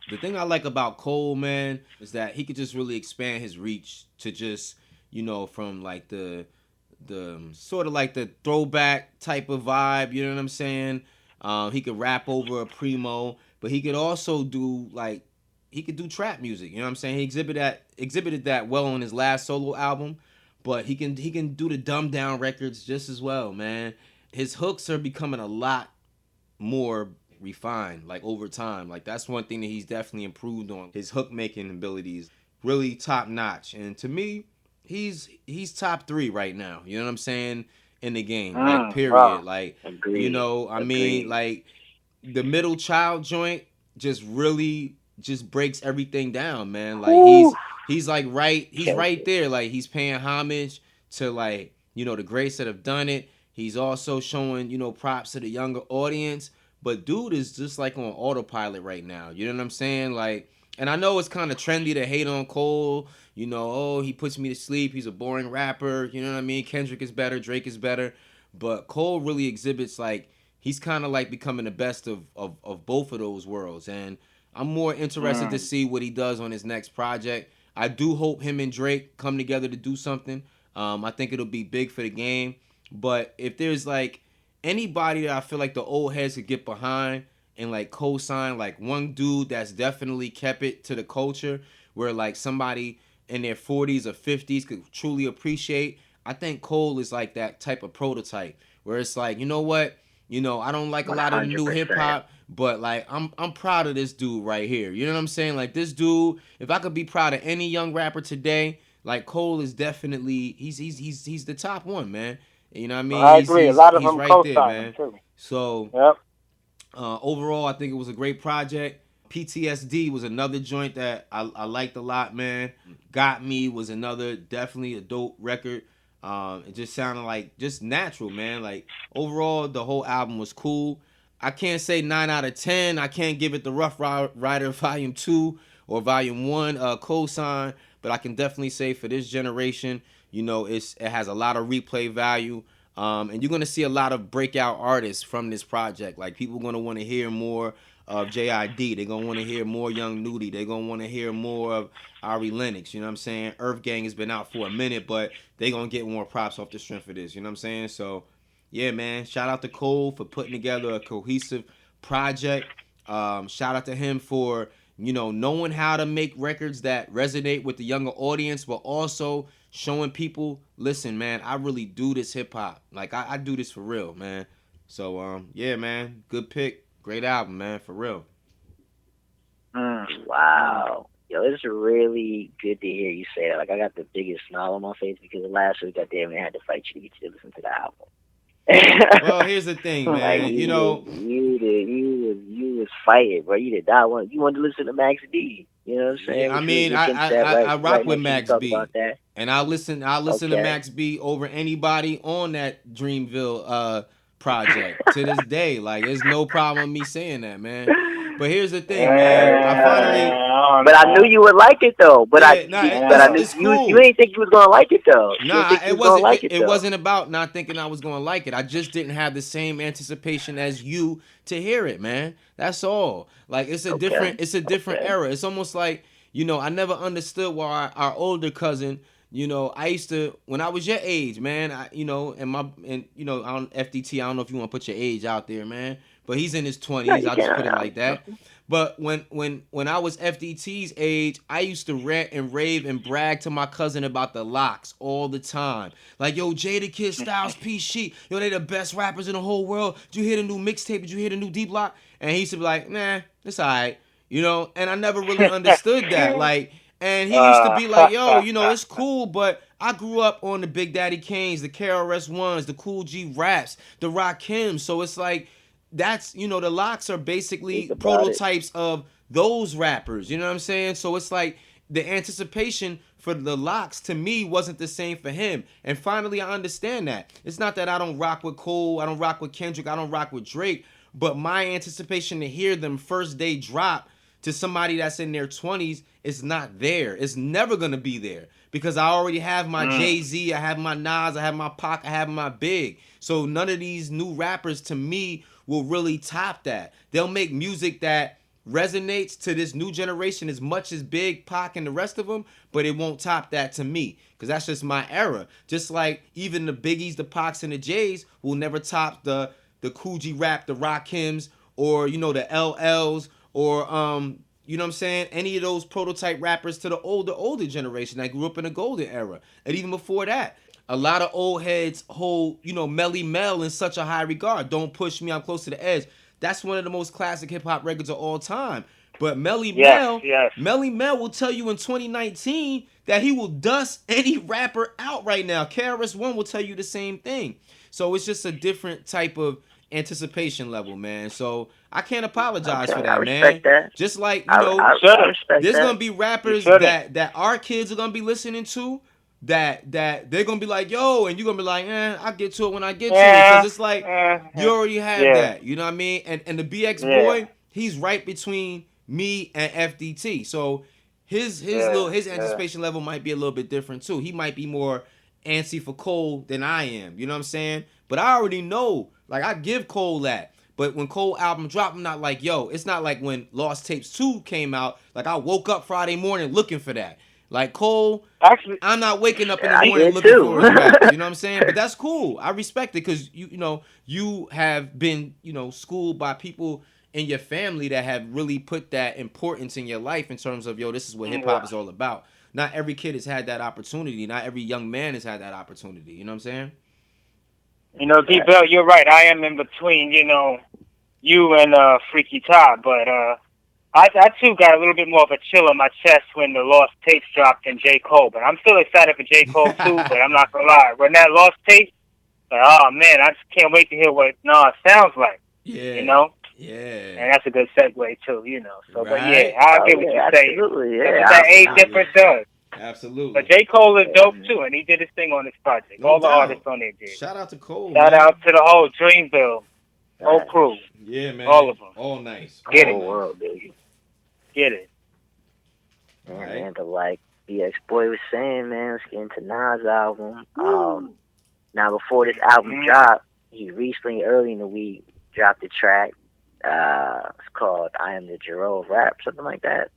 the thing I like about Cole, man, is that he could just really expand his reach to just, from like the sort of like the throwback type of vibe, you know what I'm saying? He could rap over a Primo, but he could also do he could do trap music, you know what I'm saying? He exhibited that well on his last solo album, but he can do the dumbed down records just as well, man. His hooks are becoming a lot more refined, over time. That's one thing that he's definitely improved on. His hook making abilities, really top notch. And to me, he's top 3 right now. You know what I'm saying? In the game, period. Wow. Agreed. Mean, the Middle Child joint just really just breaks everything down, man. He's right there. He's paying homage to the greats that have done it. He's also showing, props to the younger audience. But dude is just on autopilot right now. You know what I'm saying? And I know it's kind of trendy to hate on Cole. He puts me to sleep. He's a boring rapper. You know what I mean? Kendrick is better. Drake is better. But Cole really exhibits he's kind of becoming the best of both of those worlds. And I'm more interested to see what he does on his next project. I do hope him and Drake come together to do something. I think it'll be big for the game. But if there's anybody that I feel the old heads could get behind and co-sign, one dude that's definitely kept it to the culture where somebody in their 40s or 50s could truly appreciate, I think Cole is that type of prototype where it's you know what? I don't like a lot of the new hip hop, but I'm proud of this dude right here. You know what I'm saying? This dude, if I could be proud of any young rapper today, Cole is definitely he's the top one, man. You know what I mean? I agree. A lot of them right co-sign there, man. too. So, overall, I think it was a great project. PTSD was another joint that I liked a lot, man. Got Me was definitely a dope record. It just sounded just natural, man. Overall, the whole album was cool. I can't say 9 out of 10. I can't give it the Rough Rider Volume 2 or Volume 1 cosign, but I can definitely say for this generation, it has a lot of replay value. And you're going to see a lot of breakout artists from this project. People are going to want to hear more of J.I.D. They're going to want to hear more Young Nudie. They're going to want to hear more of Ari Lennox. You know what I'm saying? Earth Gang has been out for a minute, but they're going to get more props off the strength of this. You know what I'm saying? So, yeah, man. Shout out to Cole for putting together a cohesive project. Shout out to him for, knowing how to make records that resonate with the younger audience, but also showing people, listen, man, I really do this hip hop. I do this for real, man. So, yeah, man, good pick. Great album, man, for real. Wow. Yo, it's really good to hear you say that. I got the biggest smile on my face because last week I damn near had to fight you to get you to listen to the album. Well, here's the thing, man. You was fighting, bro. You did not want. You wanted to listen to Max B. You know what I'm saying? Yeah, I mean, I rock with Max B, and I listen to Max B over anybody on that Dreamville project to this day. There's no problem with me saying that, man. But here's the thing, man. I finally. But I knew you would like it though. But I knew it's cool. You ain't think you was gonna like it though. Nah, it wasn't. It wasn't about not thinking I was gonna like it. I just didn't have the same anticipation as you to hear it, man. That's all. Like it's a different. It's a different era. It's almost like, you know, I never understood why our older cousin. You know, I used to, when I was your age, man, you know, you know, on FDT, I don't know if you want to put your age out there, man, but he's in his 20s. I'll just put it like that. But when I was FDT's age, I used to rant and rave and brag to my cousin about the Locks all the time. Like, yo, Jada Kid, Styles P, Sheek, yo, they the best rappers in the whole world. Did you hear the new mixtape? Did you hear the new Deep Lock? And he used to be like, nah, it's all right. You know, and I never really understood that. Like, and he used to be like, yo, you know, it's cool, but I grew up on the Big Daddy Kanes, the KRS-Ones, the Cool G Raps, the Rakims. So it's like, that's, you know, the Locks are basically prototypes of those rappers. You know what I'm saying? So it's like the anticipation for the Locks to me wasn't the same for him. And finally, I understand that. It's not that I don't rock with Cole, I don't rock with Kendrick, I don't rock with Drake, but my anticipation to hear them first day drop to somebody that's in their 20s is not there. It's never gonna be there because I already have my Jay-Z, I have my Nas, I have my Pac, I have my Big. So none of these new rappers to me will really top that. They'll make music that resonates to this new generation as much as Big, Pac, and the rest of them, but it won't top that to me because that's just my era. Just like even the Biggies, the Pacs, and the Jays will never top the Cool G Rap, the Rakims, or, you know, the LLs, or you know what I'm saying, any of those prototype rappers to the older generation that grew up in the golden era. And even before that, a lot of old heads hold, you know, Melly Mel in such a high regard. Don't Push Me, I'm Close to the Edge. That's one of the most classic hip hop records of all time. But Melly Mel will tell you in 2019 that he will dust any rapper out right now. KRS-One will tell you the same thing. So it's just a different type of anticipation level, man. So I can't apologize for that, man. That. Just like, you know, there's gonna be rappers that our kids are gonna be listening to that they're gonna be like, yo, and you're gonna be like, I'll get to it when I get to it. Because it's like you already have that. You know what I mean? And the BX boy, he's right between me and FDT. So his anticipation level might be a little bit different too. He might be more antsy for Cole than I am. You know what I'm saying? But I already know, like, I give Cole that. But when Cole album dropped, I'm not like, yo, it's not like when Lost Tapes 2 came out. Like, I woke up Friday morning looking for that. Like, Cole, actually, I'm not waking up in the morning looking for his raps. You know what I'm saying? But that's cool. I respect it because, you know, you have been, you know, schooled by people in your family that have really put that importance in your life in terms of, yo, this is what hip-hop is all about. Not every kid has had that opportunity. Not every young man has had that opportunity. You know what I'm saying? You know, D.Bail, you're right. I am in between, you know, you and Freaky Todd, but I too got a little bit more of a chill on my chest when the Lost Tapes dropped in J. Cole. But I'm still excited for J. Cole too. But I'm not gonna lie, when that Lost Tapes, like, oh man, I just can't wait to hear what Nas sounds like. Yeah, you know. Yeah, and that's a good segue too, you know. So, but yeah, I get what you're saying. Absolutely, yeah. That's what that age difference does. Absolutely. But J. Cole is dope too, and he did his thing on this project. No All doubt. the artists on there did. Shout out to Cole. Shout out to the whole Dreamville, whole crew. Yeah, man. All of them. All nice. Get All it, world, baby. Get it. And like BX Boy was saying, man, let's get into Nas' album. Now before this album dropped, he recently, early in the week, dropped a track. It's called "I Am the Jero of Rap," something like that.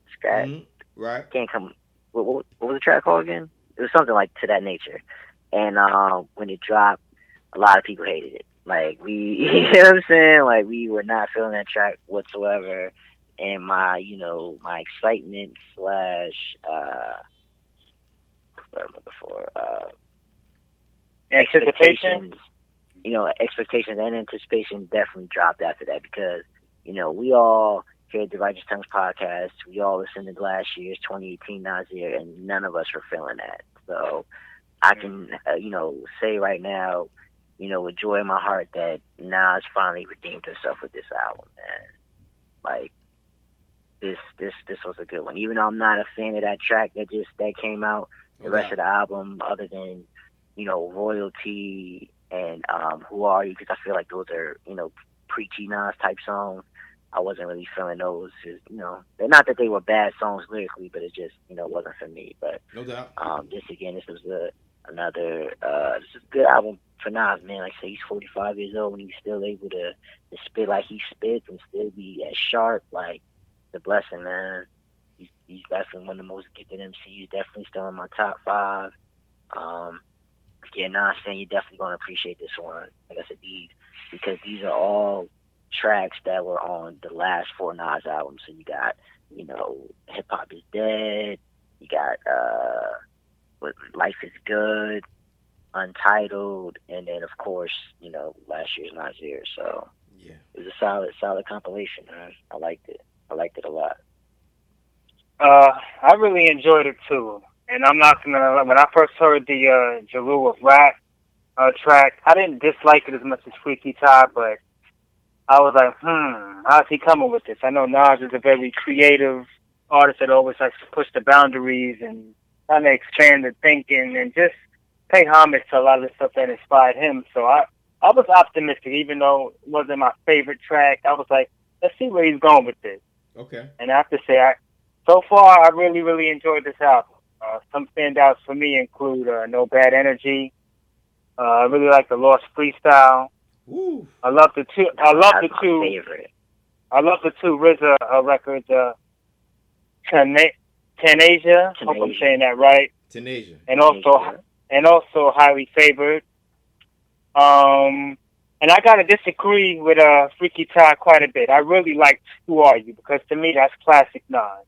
Right. Can't come. What was the track called again? It was something like to that nature. And when it dropped, a lot of people hated it. Like you know what I'm saying? Like we were not feeling that track whatsoever. And my excitement / what I'm looking for, expectations. Expectations and anticipation definitely dropped after that because, you know, we all here at the Righteous Tongues podcast, we all listened to last year's 2018 Nas year, and none of us were feeling that. So I can, say right now, with joy in my heart that Nas finally redeemed himself with this album, man. Like, this was a good one. Even though I'm not a fan of that track that came out, the rest of the album, other than, Royalty and Who Are You, because I feel like those are, preachy Nas type songs. I wasn't really feeling those. Just, not that they were bad songs lyrically, but it just, wasn't for me. But no doubt. This was another. This is a good album for Nas, man. Like I say, he's 45 years old and he's still able to spit like he spits and still be as sharp. Like, it's a blessing, man. He's definitely one of the most gifted MCs. Definitely still in my top 5. Yeah, Nas saying you're definitely gonna appreciate this one. Like I said, because these are all tracks that were on the last 4 Nas albums. So you got, Hip Hop Is Dead. You got Life Is Good, Untitled, and then of course, last year's Nasir. So yeah, it was a solid compilation, man. I liked it. I liked it a lot. I really enjoyed it too. And I'm not gonna. When I first heard the Jeru of Rap track, I didn't dislike it as much as Freaky Tah, but I was like, how's he coming with this? I know Nas is a very creative artist that always likes to push the boundaries and kind of expand the thinking and just pay homage to a lot of the stuff that inspired him. So I was optimistic, even though it wasn't my favorite track. I was like, let's see where he's going with this. Okay. And I have to say, so far, I really, really enjoyed this album. Some standouts for me include No Bad Energy. I really like the Lost Freestyle. Ooh. I love the two. Favorite. I love the 2 RZA records. Tanasia. Hope I'm saying that right. Tanasia. And also Highly Favored. And I gotta disagree with Freaky Tah quite a bit. I really liked Who Are You, because to me that's classic Nas.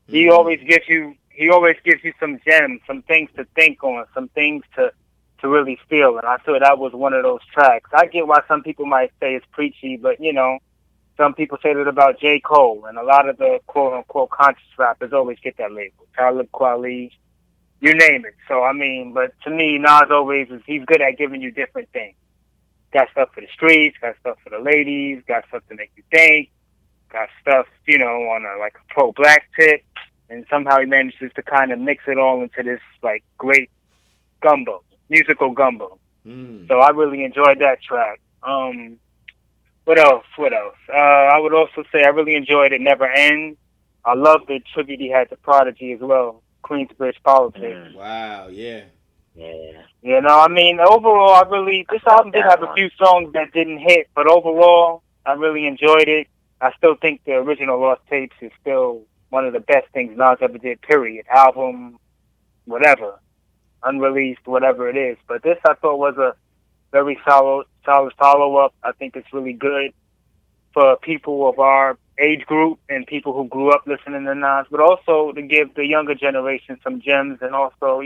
He always gives you some gems, some things to think on, some things to really feel, and I thought that was one of those tracks. I get why some people might say it's preachy, but some people say that about J. Cole, and a lot of the quote-unquote conscious rappers always get that label. Talib Kweli, you name it. So, but to me, Nas he's good at giving you different things. Got stuff for the streets, got stuff for the ladies, got stuff to make you think, got stuff, on a pro-black tip, and somehow he manages to kind of mix it all into this, great musical gumbo. So I really enjoyed that track. What else? I would also say I really enjoyed It Never Ends. I love the tribute he had to Prodigy as well, Queensbridge Politics. Wow, yeah. Yeah. Overall, this album did have a few songs that didn't hit, but overall, I really enjoyed it. I still think the original Lost Tapes is still one of the best things Nas ever did, period. Album, whatever. Unreleased, whatever it is. But this I thought was a very solid follow-up. I think it's really good for people of our age group and people who grew up listening to Nas, but also to give the younger generation some gems and also,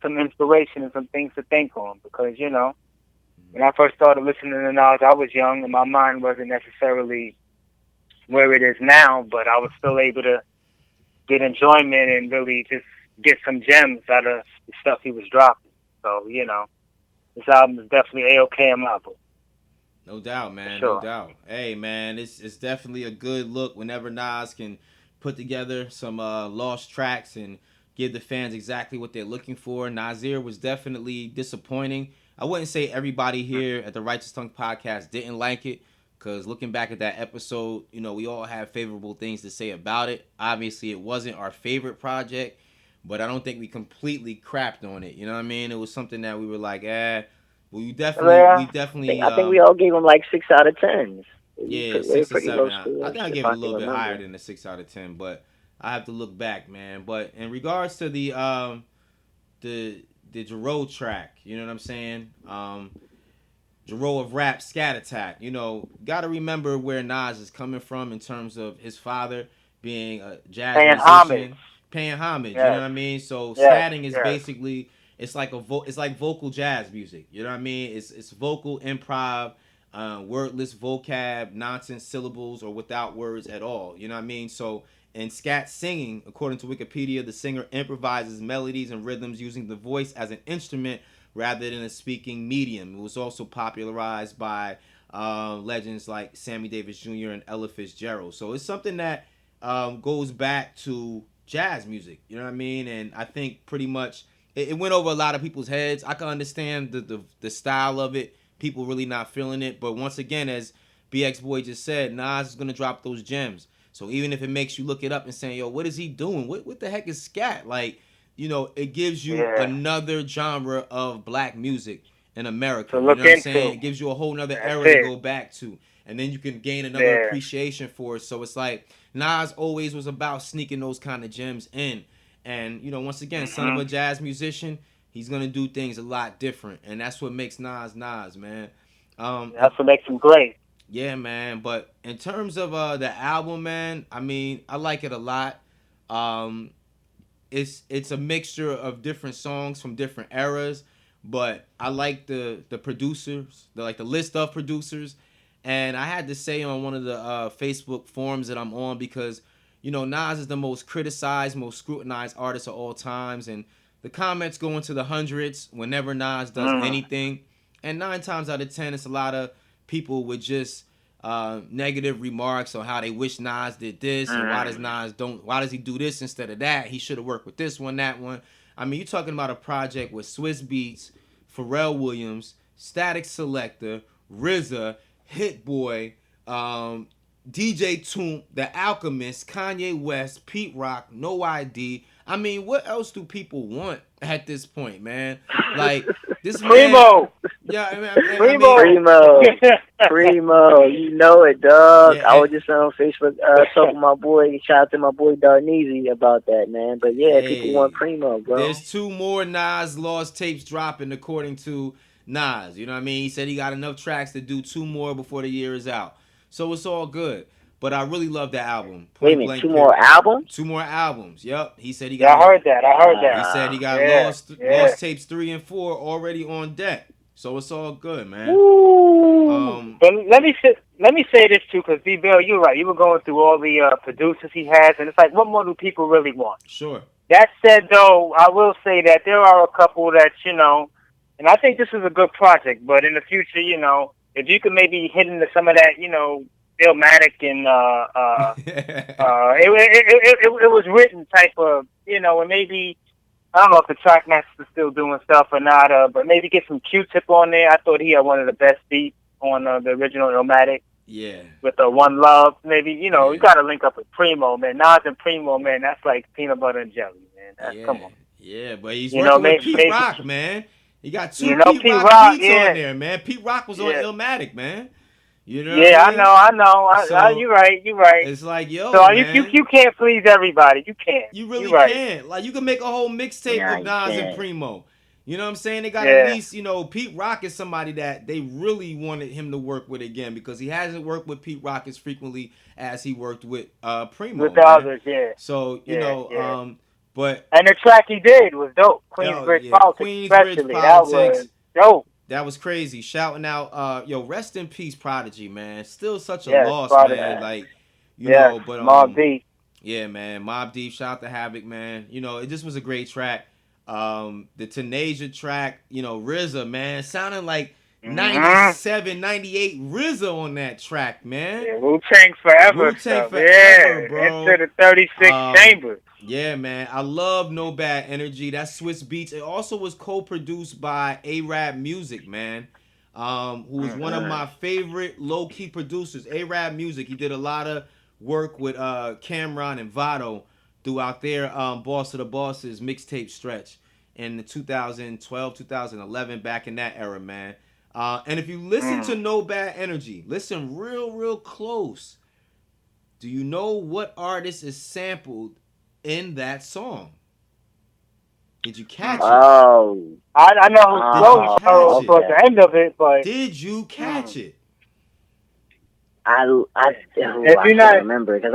some inspiration and some things to think on. Because, when I first started listening to Nas, I was young and my mind wasn't necessarily where it is now, but I was still able to get enjoyment and really just get some gems out of the stuff he was dropping. So, this album is definitely A-OK in my book. No doubt, man. Sure. No doubt. Hey, man, it's definitely a good look whenever Nas can put together some lost tracks and give the fans exactly what they're looking for. Nasir was definitely disappointing. I wouldn't say everybody here at the Righteous Tongue podcast didn't like it, because looking back at that episode, we all have favorable things to say about it. Obviously, it wasn't our favorite project, but I don't think we completely crapped on it. You know what I mean? It was something that we were like, well, we definitely. I think we all gave them 6 out of 10s. Yeah, 6 or 7. I think I gave it a little bit higher than a 6 out of 10, but I have to look back, man. But in regards to the Jeru track, you know what I'm saying? Jeru of Rap, Scat Attack. Got to remember where Nas is coming from in terms of his father being a jazz musician. Paying homage, yes. You know what I mean? So scatting is basically, it's like vocal jazz music. You know what I mean? It's vocal improv, wordless vocab, nonsense syllables, or without words at all. You know what I mean? So in scat singing, according to Wikipedia, the singer improvises melodies and rhythms using the voice as an instrument rather than a speaking medium. It was also popularized by legends like Sammy Davis Jr. and Ella Fitzgerald. So it's something that goes back to jazz music, you know what I mean? And I think pretty much it went over a lot of people's heads. I can understand the style of it, people really not feeling it, but once again, as BX Boy just said, Nas is gonna drop those gems. So even if it makes you look it up and saying, yo, what is he doing? What the heck is scat? Like, you know, it gives you another genre of black music in America. To you know look what I'm into. saying? It gives you a whole nother era it. to go back to. And then you can gain another appreciation for it. So it's like Nas always was about sneaking those kind of gems in. And, you know, once again, son of a jazz musician, he's going to do things a lot different. And that's what makes Nas, man. That's what makes him great. Yeah, man. But in terms of the album, man, I mean, I like it a lot. It's a mixture of different songs from different eras, but I like the producers, the list of producers. And I had to say on one of the Facebook forums that I'm on, because, you know, Nas is the most criticized, most scrutinized artist of all times, and the comments go into the hundreds whenever Nas does anything. And 9 times out of 10, it's a lot of people with just negative remarks on how they wish Nas did this and why does he do this instead of that? He should have worked with this one, that one. I mean, you're talking about a project with Swiss Beats, Pharrell Williams, Static Selector, RZA, Hit Boy, DJ Toomp, The Alchemist, Kanye West, Pete Rock, No ID. I mean, what else do people want at this point, man? Like, this Primo. Man, yeah, Primo, you know it, dog. Yeah, I was just on Facebook talking to my boy. Shout out to my boy Darneezy about that, man. But yeah, people want Primo, bro. There's 2 more Nas lost tapes dropping, according to Nas. You know what I mean? He said he got enough tracks to do 2 more before the year is out. So it's all good. But I really love the album. Wait a minute, 2 more albums? 2 more albums. Yep. He said he got. I heard that. He said he got lost tapes 3 and 4 already on deck. So it's all good, man. But let me say this too, because D.Bail, you're right. You were going through all the producers he has, and it's like, what more do people really want? Sure. That said, though, I will say that there are a couple that, you know, and I think this is a good project. But in the future, you know, if you could maybe hit into some of that, you know, Illmatic and it was written type of, you know, and maybe, I don't know if the Trackmaster's still doing stuff or not, but maybe get some Q-Tip on there. I thought he had one of the best beats on the original Illmatic. Yeah. With the One Love, maybe, you know, you got to link up with Primo, man. Nas and Primo, man, that's like peanut butter and jelly, man. Come on. Yeah, but he's working with Pete Rock, man. He got 2 Pete Rock beats on there, man. Pete Rock was on Illmatic, man. You know? Yeah, I know. You're right. It's like, yo, so man, you can't please everybody. You can't. You really can't. Like, you can make a whole mixtape with Nas and Primo. You know what I'm saying? They got at least, you know, Pete Rock is somebody that they really wanted him to work with again, because he hasn't worked with Pete Rock as frequently as he worked with Primo. With the others, yeah. So, you know, but... And the track he did was dope. Queensbridge Politics, especially. That was dope. That was crazy. Shouting out, rest in peace, Prodigy, man. Still such a loss, Prodigy. man. Like, you know, but Mobb Deep. Yeah, man. Mobb Deep. Shout out to Havoc, man. You know, it just was a great track. The Tenasia track, you know, RZA, man, sounding like 97, 98 RZA on that track, man. Yeah, Wu-Tang Forever. Wu-Tang Forever, bro. Into the 36 chambers. Yeah, man. I love No Bad Energy. That's Swiss Beats. It also was co-produced by A-Rap Music, man, who is one of my favorite low-key producers. A-Rap Music. He did a lot of work with Cameron and Vado throughout their Boss of the Bosses mixtape stretch in the 2012, 2011, back in that era, man. And if you listen to No Bad Energy, listen real close. Do you know what artist is sampled in that song? Did you catch it? Oh, I know who's close towards the end of it, but did you catch it? I can't remember because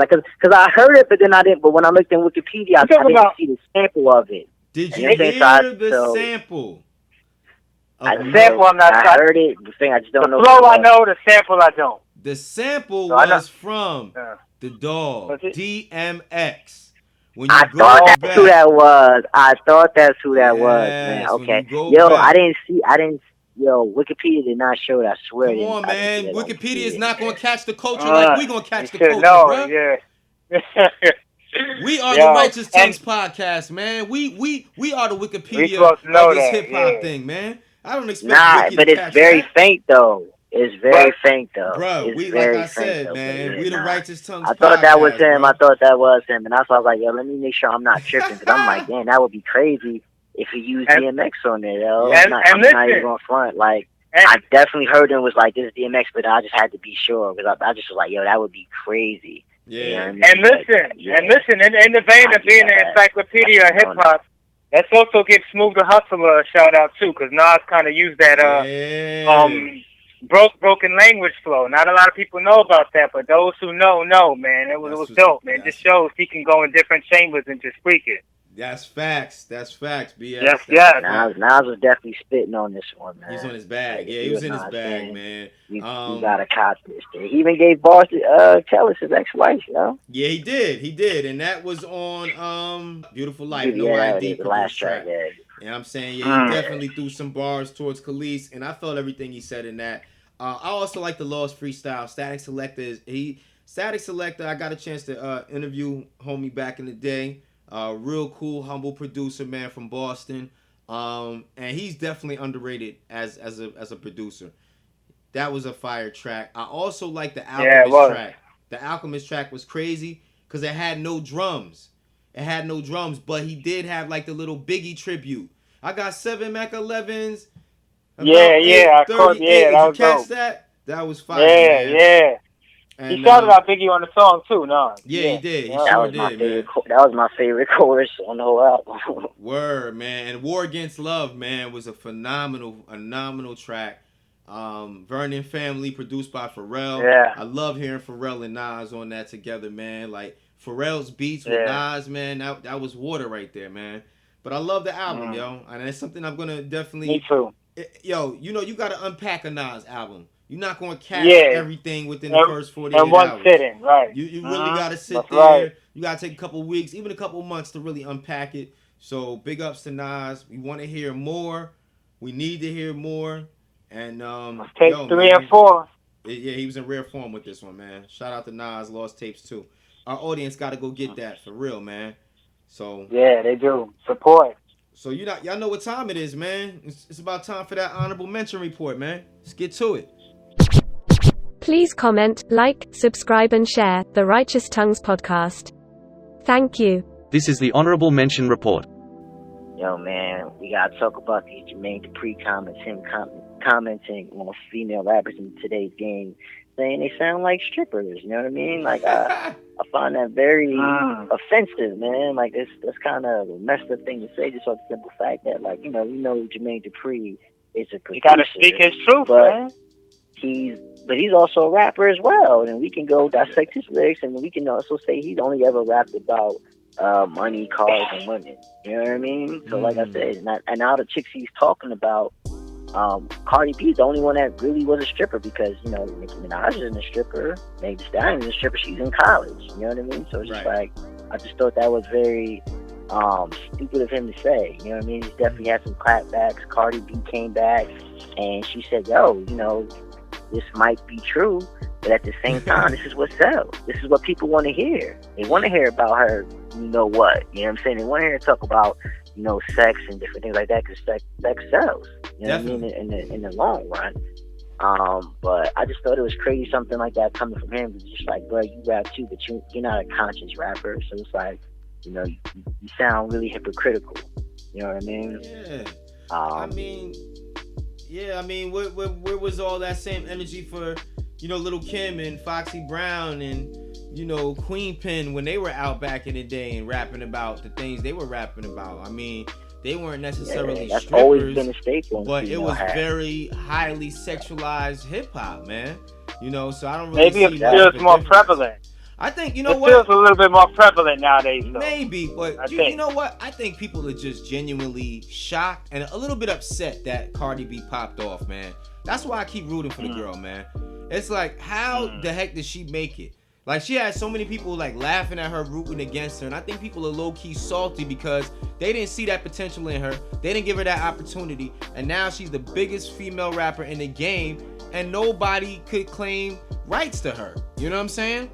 I heard it, but then I didn't. But when I looked in Wikipedia, I didn't see the sample of it. Did you hear the sample? The sample, I'm not. I heard it. The thing, I just don't know. The flow, I know. The sample, I don't. The sample was from the dog DMX. When you I thought that's who that was. I thought that's who that was, man. Okay. I didn't. Wikipedia did not show it. I swear. Come on, man. Wikipedia is not going to catch the culture like we going to catch the culture, bro. Yeah. We are the Righteous Tongues podcast, man. We are the Wikipedia of this hip hop thing, man. I don't expect Ricky but to it's very faint though. It's very faint though. Bro, it's we very like I said, though, man, we the Righteous Tongues. I thought that was him. Bro. I thought that was him, and that's why I was like, yo, let me make sure I'm not tripping, because I'm like, damn, that would be crazy if he used DMX on there, yo. I'm not even going front. Like, I definitely heard him was like, this is DMX, but I just had to be sure, because I just was like, yo, that would be crazy. Yeah. You know what I mean? And listen, in the vein of being an encyclopedia of hip hop, let's also give Smooth the Hustler a shout out too, because Nas kind of used that broken language flow. Not a lot of people know about that, but those who know, man. It was dope, man. Just shows he can go in different chambers and just freak it. That's facts, BS. Yes. Nas was definitely spitting on this one, man. He's on his bag. Like, he was in his bag, man. You gotta cop this. He even gave bars to Kellis, his ex-wife, you know? Yeah, he did. And that was on Beautiful Life, No ID. The last track, yeah. You know what I'm saying? Yeah, he definitely threw some bars towards Khalees, and I felt everything he said in that. I also like the Lost freestyle. Static Selector, I got a chance to interview homie back in the day. Real cool, humble producer, man, from Boston. And he's definitely underrated as a producer. That was a fire track. I also like the Alchemist track. The Alchemist track was crazy because it had no drums. But he did have like the little Biggie tribute. I got 7 Mac 11s. I caught. Did that you was catch dope. that? That was fire. Man. And, he shouted out Biggie on the song too, no? Yeah, he did. He sure did, man. That was my favorite chorus on the whole album. Word, man. And War Against Love, man, was a phenomenal track. Vernon Family, produced by Pharrell. Yeah. I love hearing Pharrell and Nas on that together, man. Like Pharrell's beats with Nas, man, that was water right there, man. But I love the album, yo. And it's something I'm gonna definitely. Me too. Yo, you gotta unpack a Nas album. You're not going to catch everything within the first 48 hours. In one sitting, right. You really got to sit there. Right. You got to take a couple weeks, even a couple months to really unpack it. So big ups to Nas. We want to hear more. We need to hear more. And Let's take 3 and 4. Yeah, he was in rare form with this one, man. Shout out to Nas, Lost Tapes too. Our audience got to go get that for real, man. So yeah, they do. Support. So y'all know what time it is, man. It's about time for that honorable mention report, man. Let's get to it. Please comment, like, subscribe and share the Righteous Tongues podcast. Thank you. This is the Honorable Mention Report. Yo, man, we gotta talk about these Jermaine Dupri comments, him commenting on female rappers in today's game, saying they sound like strippers, you know what I mean? Like, I find that very offensive, man. Like, that's kind of a messed up thing to say, just off the simple fact that, like, we know Jermaine Dupri is a producer. You gotta speak his truth, man. He's also a rapper as well, and we can go dissect his lyrics, and we can also say he's only ever rapped about money, cars, and women. You know what I mean? So, like I said, and now the chicks he's talking about, Cardi B is the only one that really was a stripper, because Nicki Minaj isn't a stripper, Meg Thee Stallion is a stripper. She's in college. You know what I mean? So it's just like, I just thought that was very stupid of him to say. You know what I mean? He definitely had some clapbacks. Cardi B came back and she said, "Yo, this might be true, but at the same time, this is what sells. This is what people want to hear. They want to hear about her, what. You know what I'm saying? They want to hear her talk about, sex and different things like that, because sex sells. You know what I mean? In the long run. But I just thought it was crazy, something like that coming from him. It's just like, bro, you rap too, but you're not a conscious rapper. So it's like, you sound really hypocritical. You know what I mean? Yeah. I mean, where was all that same energy for, Lil' Kim and Foxy Brown and, Queen Pen when they were out back in the day and rapping about the things they were rapping about? I mean, they weren't necessarily that's strippers, always been a staple, but it was very highly sexualized hip hop, man. So I don't really maybe it feels more prevalent. I think it feels a little bit more prevalent nowadays, though. Maybe, but you know what? I think people are just genuinely shocked and a little bit upset that Cardi B popped off, man. That's why I keep rooting for the girl, man. It's like, how the heck did she make it? Like, she had so many people like laughing at her, rooting against her, and I think people are low-key salty because they didn't see that potential in her. They didn't give her that opportunity, and now she's the biggest female rapper in the game, and nobody could claim rights to her. You know what I'm saying?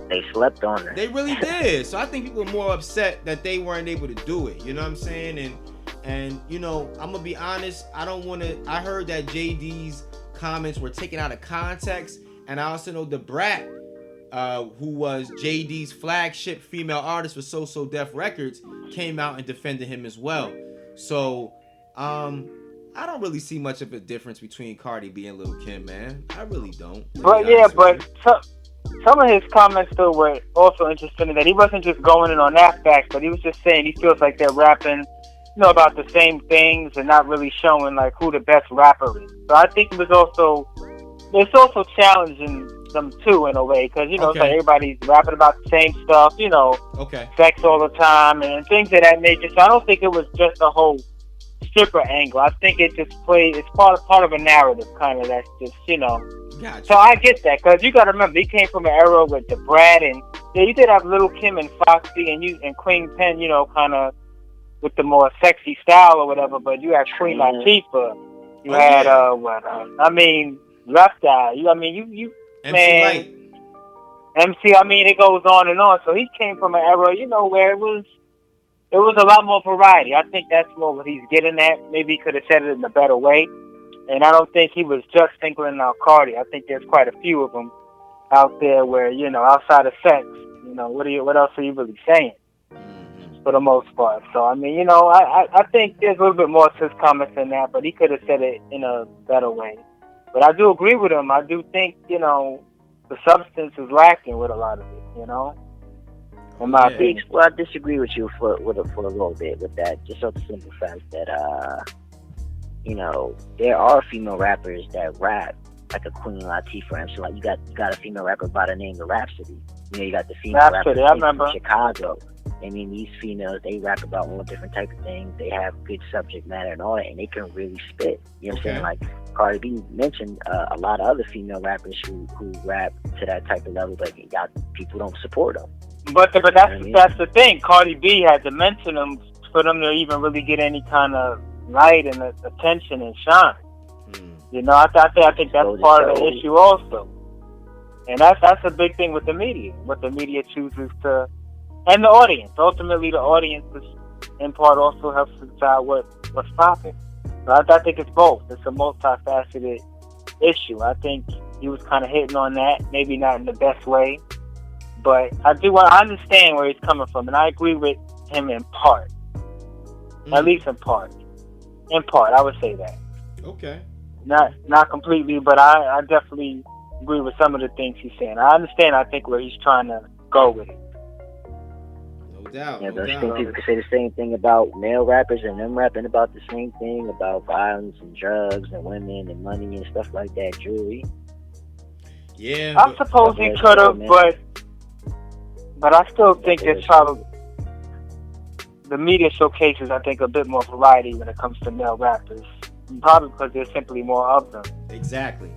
They slept on her. They really did. So I think people are more upset that they weren't able to do it. You know what I'm saying? And I'm gonna be honest. I heard that JD's comments were taken out of context. And I also know the Brat, who was JD's flagship female artist for So Def Records, came out and defended him as well. So, I don't really see much of a difference between Cardi B and Lil' Kim, man. I really don't. But yeah, but some of his comments though were also interesting in that he wasn't just going in on that fact, but he was just saying he feels like they're rapping, about the same things and not really showing like who the best rapper is. So I think it's also challenging them too in a way, because it's like everybody's rapping about the same stuff, sex all the time and things of that nature. So I don't think it was just a whole stripper angle. I think it just it's part of a narrative kind of that's just Gotcha. So I get that, because you got to remember he came from an era with the Brad, and you did have Lil' Kim and Foxy and Queen Pen, kind of with the more sexy style or whatever. But you had Queen Latifah, you had Left Eye, you MC man, Light. MC. It goes on and on. So he came from an era, where it was a lot more variety. I think that's more what he's getting at. Maybe he could have said it in a better way. And I don't think he was just singling out Cardi. I think there's quite a few of them out there where, outside of sex, what else are you really saying for the most part? So, I think there's a little bit more to his comments than that, but he could have said it in a better way. But I do agree with him. I do think, the substance is lacking with a lot of it, in my opinion. Well, I disagree with you for a little bit with that, just for the simple fact that, there are female rappers that rap like a Queen Latifah, and so like you got a female rapper by the name of Rhapsody. You got the female rapper from Chicago. These females, they rap about all different types of things. They have good subject matter and all that, and they can really spit. You know what I'm saying? Like Cardi B mentioned a lot of other female rappers who rap to that type of level, but people don't support them. But that's the thing. Cardi B had to mention them for them to even really get any kind of light and attention and shine. I think that's part of the issue also, and that's a big thing with the media. What the media chooses to, and the audience. Ultimately, the audience is, in part, also helps decide what's popping. So I think it's both. It's a multifaceted issue. I think he was kind of hitting on that, maybe not in the best way, but I understand where he's coming from, and I agree with him in part. At least in part. In part, I would say that. Okay. Not completely, but I definitely agree with some of the things he's saying. I understand, I think, where he's trying to go with it. No doubt. Yeah, those people can say the same thing about male rappers and them rapping about the same thing about violence and drugs and women and money and stuff like that, jewelry. Yeah. I suppose he could have, but I still think there's probably the media showcases, I think, a bit more variety when it comes to male rappers. Probably because there's simply more of them. Exactly.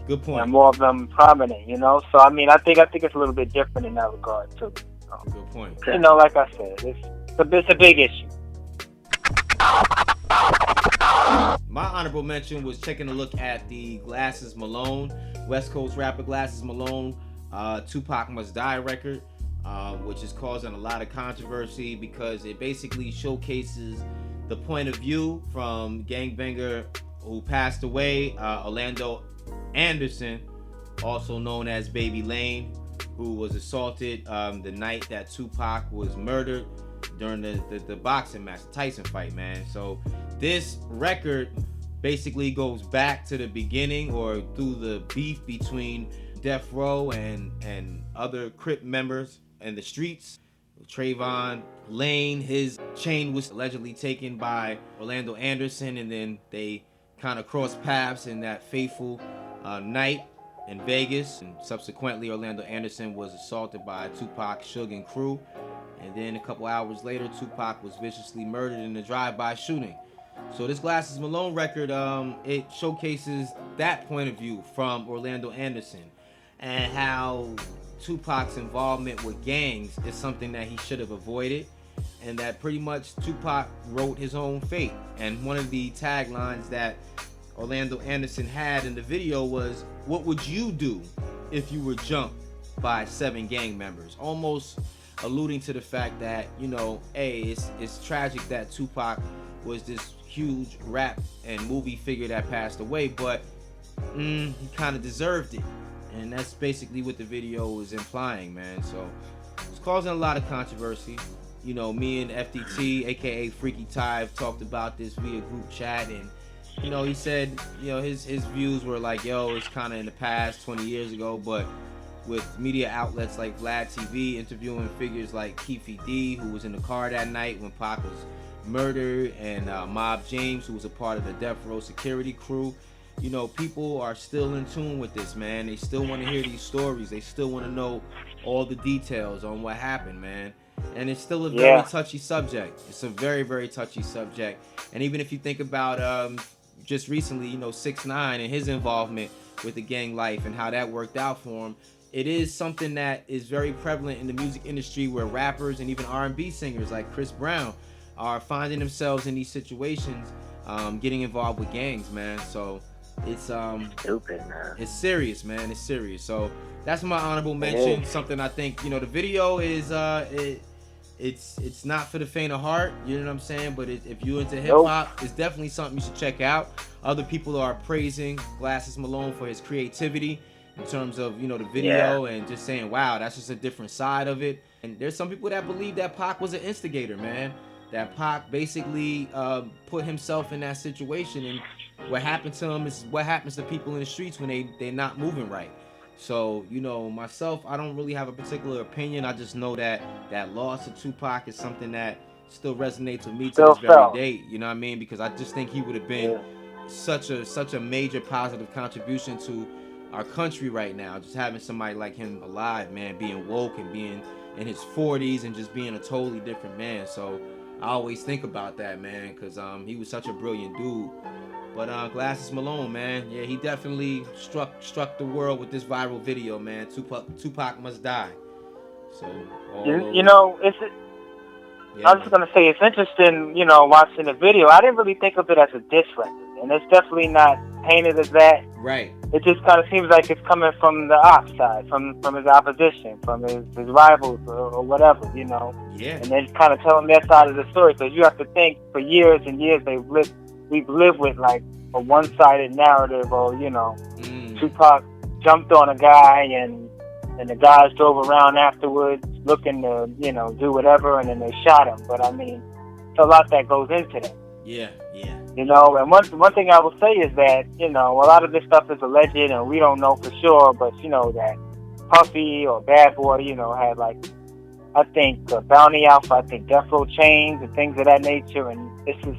Good point. And more of them prominent, So I think it's a little bit different in that regard too. Good point. Like I said, it's a big issue. My honorable mention was taking a look at the Glasses Malone, West Coast rapper Glasses Malone, Tupac Must Die record, which is causing a lot of controversy because it basically showcases the point of view from gangbanger who passed away, Orlando Anderson, also known as Baby Lane, who was assaulted the night that Tupac was murdered during the boxing match, the Tyson fight, man. So this record basically goes back to the beginning or through the beef between Death Row and other Crip members in the streets. Trayvon Lane, his chain was allegedly taken by Orlando Anderson, and then they kind of crossed paths in that fateful night in Vegas, and subsequently Orlando Anderson was assaulted by Tupac, Suge, and crew, and then a couple hours later Tupac was viciously murdered in a drive-by shooting. So this Glasses Malone record, it showcases that point of view from Orlando Anderson and how Tupac's involvement with gangs is something that he should have avoided, and that pretty much Tupac wrote his own fate. And one of the taglines that Orlando Anderson had in the video was, "What would you do if you were jumped by 7 gang members?" Almost alluding to the fact that, it's tragic that Tupac was this huge rap and movie figure that passed away, but he kind of deserved it. And that's basically what the video was implying, man. So it's causing a lot of controversy. You know, me and FDT, aka Freaky Tive, talked about this via group chat, and you know, he said, you know, his views were like, yo, it's kind of in the past, 20 years ago, but with media outlets like Vlad TV interviewing figures like Keefy D, who was in the car that night when Pac was murdered, and Mob James, who was a part of the Death Row security crew, you know, people are still in tune with this, man. They still want to hear these stories. They still want to know all the details on what happened, man. And it's still a very touchy subject. It's a very, very touchy subject. And even if you think about just recently, you know, 6ix9ine and his involvement with the gang life and how that worked out for him, it is something that is very prevalent in the music industry, where rappers and even R&B singers like Chris Brown are finding themselves in these situations, getting involved with gangs, man. So it's stupid, man. It's serious, man. It's serious. So that's my honorable mention. Something I think, you know, the video is it's not for the faint of heart, you know what I'm saying? But if you're into hip hop, it's definitely something you should check out. Other people are praising Glasses Malone for his creativity in terms of, you know, the video, and just saying, wow, that's just a different side of it. And there's some people that believe that Pac was an instigator, man. That Pac basically put himself in that situation, and what happened to him is what happens to people in the streets when they're not moving right. So, you know, myself, I don't really have a particular opinion. I just know that that loss of Tupac is something that still resonates with me to this very day. You know what I mean? Because I just think he would have been such a major positive contribution to our country right now. Just having somebody like him alive, man, being woke and being in his 40s and just being a totally different man. So I always think about that, man, because he was such a brilliant dude. But Glasses Malone, man, yeah, he definitely struck the world with this viral video, man. Tupac must die. So you know, I was just gonna say, it's interesting, you know, watching the video. I didn't really think of it as a diss record, and it's definitely not painted as that. Right. It just kind of seems like it's coming from the op side, from his opposition, from his rivals or whatever, you know. Yeah. And then kind of telling their side of the story. So you have to think, for years and years we've lived with like a one-sided narrative, or, you know, Tupac jumped on a guy and the guys drove around afterwards looking to, you know, do whatever, and then they shot him. But I mean, it's a lot that goes into that. Yeah. You know, and one thing I will say is that, you know, a lot of this stuff is alleged and we don't know for sure, but, you know, that Puffy or Bad Boy, you know, had like, I think, bounty out for, I think, Death Row chains and things of that nature, and this is,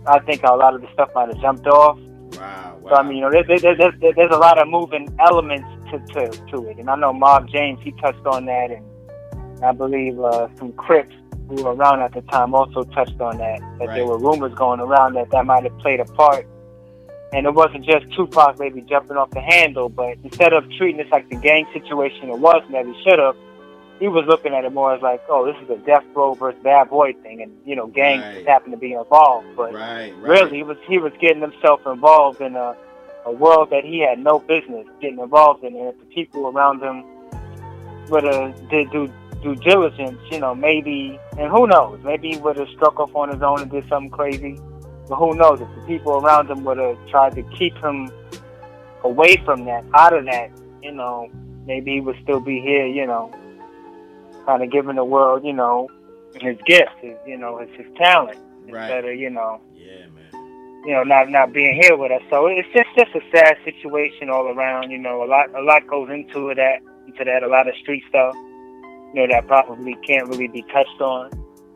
I think, a lot of the stuff might have jumped off. Wow. So, I mean, you know, there's a lot of moving elements to it. And I know Mob James, he touched on that, and I believe some Crips who were around at the time also touched on that there were rumors going around that might have played a part. And it wasn't just Tupac maybe jumping off the handle, but instead of treating this like the gang situation it was, and that he should have, he was looking at it more as like, oh, this is a Death Row versus Bad Boy thing, and, you know, gangs just happen to be involved. But really, he was getting himself involved in a world that he had no business getting involved in. And if the people around him would have did due diligence, you know, maybe, and who knows, maybe he would have struck off on his own and did something crazy. But who knows, if the people around him would have tried to keep him away from that, out of that, you know, maybe he would still be here, you know, kind of giving the world, you know, his gift, his talent, instead of, you know, you know, not being here with us. So it's just a sad situation all around. You know, a lot goes into that, a lot of street stuff, you know, that probably can't really be touched on,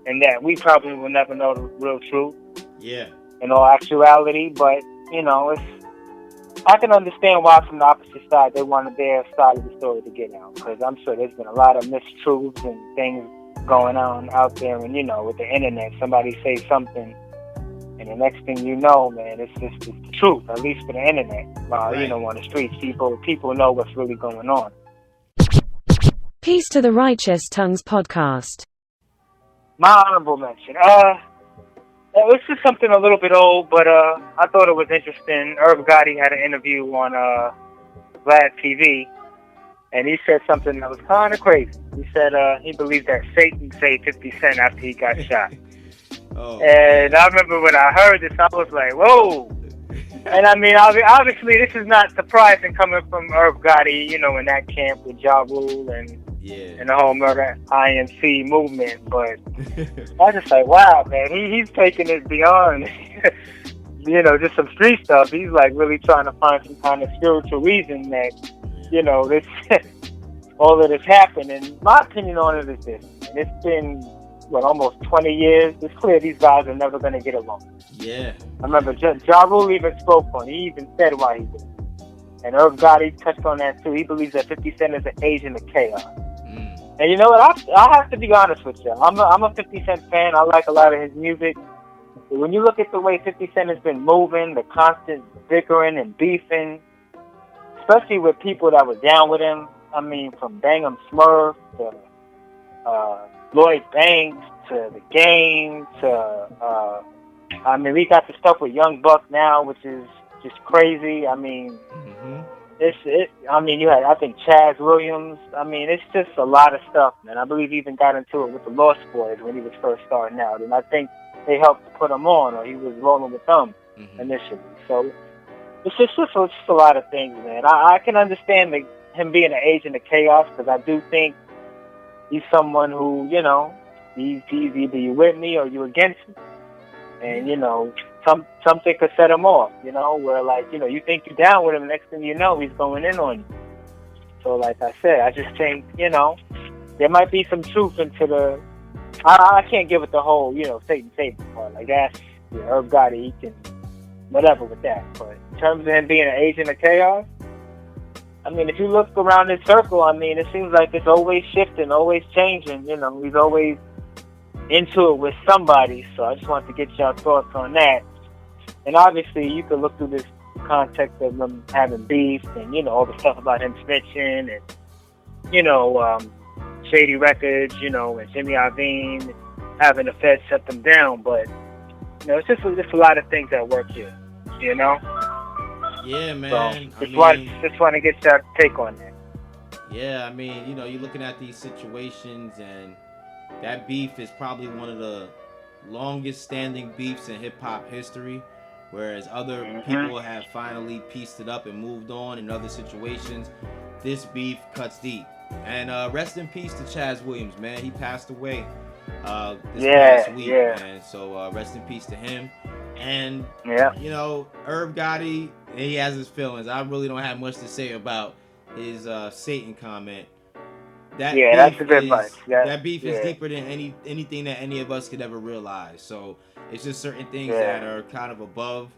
and that we probably will never know the real truth. Yeah. In all actuality, but, you know, I can understand why from the opposite side they wanted their side of the story to get out, because I'm sure there's been a lot of mistruths and things going on out there, and, you know, with the internet, somebody say something, and the next thing you know, man, it's the truth, at least for the internet. While, you know, on the streets, people know what's really going on. Peace to the Righteous Tongues podcast. My honorable mention. It's just something a little bit old, but I thought it was interesting. Irv Gotti had an interview on Vlad TV, and he said something that was kind of crazy. He said he believed that Satan saved 50 Cent after he got shot. And I remember when I heard this, I was like, whoa. And I mean, obviously, this is not surprising coming from Irv Gotti, you know, in that camp with Ja Rule and the whole Murder IMC movement. But I was just like, wow, man, he's taking it beyond, you know, just some street stuff. He's like really trying to find some kind of spiritual reason that, you know, this all of this happened. And my opinion on it is this: and it's been almost 20 years. It's clear these guys are never going to get along. Yeah. I remember Ja Rule even spoke on it. He even said why he did it. And Irv Gotti touched on that too. He believes that 50 Cent is an agent of chaos. And you know what? I have to be honest with you. I'm a 50 Cent fan. I like a lot of his music. But when you look at the way 50 Cent has been moving, the constant bickering and beefing, especially with people that were down with him. I mean, from Bang'em Smurf to Lloyd Banks to The Game to I mean, we got the stuff with Young Buck now, which is just crazy. I mean, I mean, you had, I think, Chaz Williams. I mean, it's just a lot of stuff, man. I believe he even got into it with the Lost Boys when he was first starting out, and I think they helped put him on, or he was rolling with them initially. So it's just a lot of things, man. I can understand him being an agent of chaos, because I do think he's someone who, you know, he's either you with me or you against me. And, you know, something could set him off, you know, where, like, you know, you think you're down with him, next thing you know, he's going in on you. So, like I said, I just think, you know, there might be some truth into the... I can't give it the whole, you know, Satan part. Like, that's, you know, Irv Gotti, he can whatever with that. But in terms of him being an agent of chaos, I mean, if you look around this circle, I mean, it seems like it's always shifting, always changing, you know, he's always into it with somebody. So I just wanted to get your thoughts on that. And obviously you could look through this context of them having beef and, you know, all the stuff about him snitching and, you know, Shady Records, you know, and Jimmy Iovine having the Fed shut them down. But, you know, it's just a lot of things at work here, you know? Yeah, man. So just want to get your take on that. Yeah, I mean, you know, you're looking at these situations, and that beef is probably one of the longest standing beefs in hip hop history, whereas other people have finally pieced it up and moved on in other situations. This beef cuts deep. And rest in peace to Chaz Williams, man. He passed away this past week, man. So rest in peace to him. And, you know, Irv Gotti, he has his feelings. I really don't have much to say about his Satan comment. That's a good part. That beef is deeper than anything that any of us could ever realize. So it's just certain things that are kind of above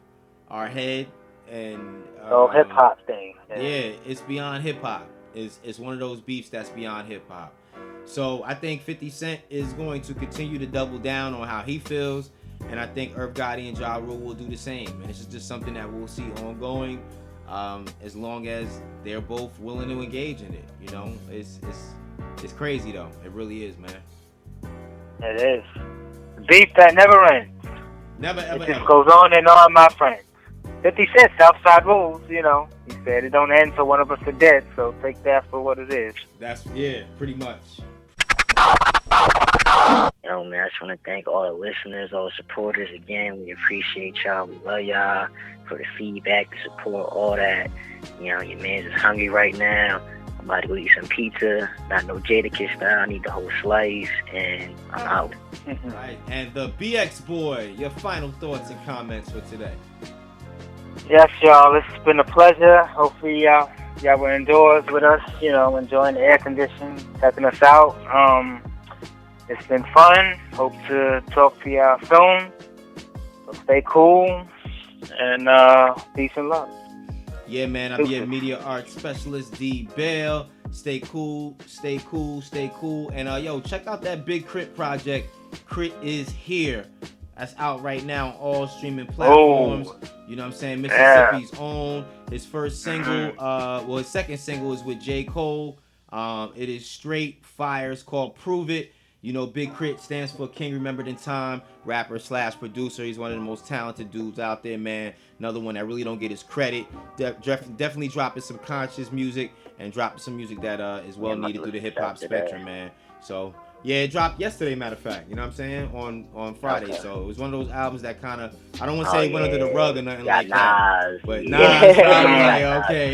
our head. And hip hop thing. Yeah, it's beyond hip hop. It's one of those beefs that's beyond hip hop. So I think 50 Cent is going to continue to double down on how he feels, and I think Irv Gotti and Ja Rule will do the same. And it's just something that we'll see ongoing, as long as they're both willing to engage in it. You know, it's crazy though. It really is, man. It is. Beef that never ends. Never ever. It just goes on and on, my friend. 50 Cent, Southside rules, you know. He said it don't end till one of us are dead, so take that for what it is. Pretty much. Yo, man, I just want to thank all the listeners, all the supporters. Again, we appreciate y'all. We love y'all for the feedback, the support, all that. You know, your man's is hungry right now. I'm about to go eat some pizza. Not no Jadakiss style. I need the whole slice, and I'm out. Right. And the BX Boy, your final thoughts and comments for today. Yes, y'all. It's been a pleasure. Hopefully, y'all were indoors with us, you know, enjoying the air conditioning, checking us out. It's been fun. Hope to talk to y'all soon. So stay cool and peace and love. Yeah, man. I'm your media arts specialist, D.Bail. Stay cool, stay cool, stay cool. And yo, check out that Big Crit project. Crit is here. That's out right now on all streaming platforms. You know what I'm saying? Mississippi's own. His first single, his second single is with J. Cole. It is straight fire. It's called Prove It. You know, Big Crit stands for King Remembered in Time, rapper / producer. He's one of the most talented dudes out there, man. Another one that really don't get his credit. Definitely dropping some conscious music and dropping some music that is well needed through the hip hop spectrum, man. So Yeah, it dropped yesterday, matter of fact. You know what I'm saying? On Friday. Okay. So it was one of those albums that kind of, I don't want to say it went under the rug or nothing like that. But Nas probably like, okay.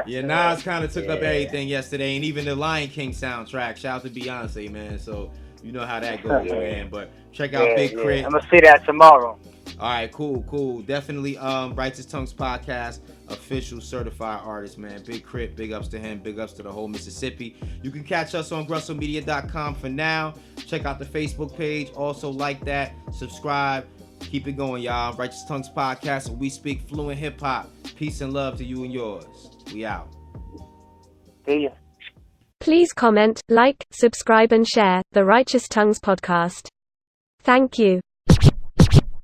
Yeah, Nas kind of took up everything yesterday. And even the Lion King soundtrack. Shout out to Beyonce, man. So you know how that goes, man. But check out Big Crit. I'm going to see that tomorrow. All right, cool. Definitely Righteous Tongues Podcast, official certified artist, man. Big Crit, big ups to him, big ups to the whole Mississippi. You can catch us on GrussellMedia.com for now. Check out the Facebook page. Also like that. Subscribe. Keep it going, y'all. Righteous Tongues Podcast, where we speak fluent hip-hop. Peace and love to you and yours. We out. See ya. Please comment, like, subscribe and share the Righteous Tongues Podcast. Thank you.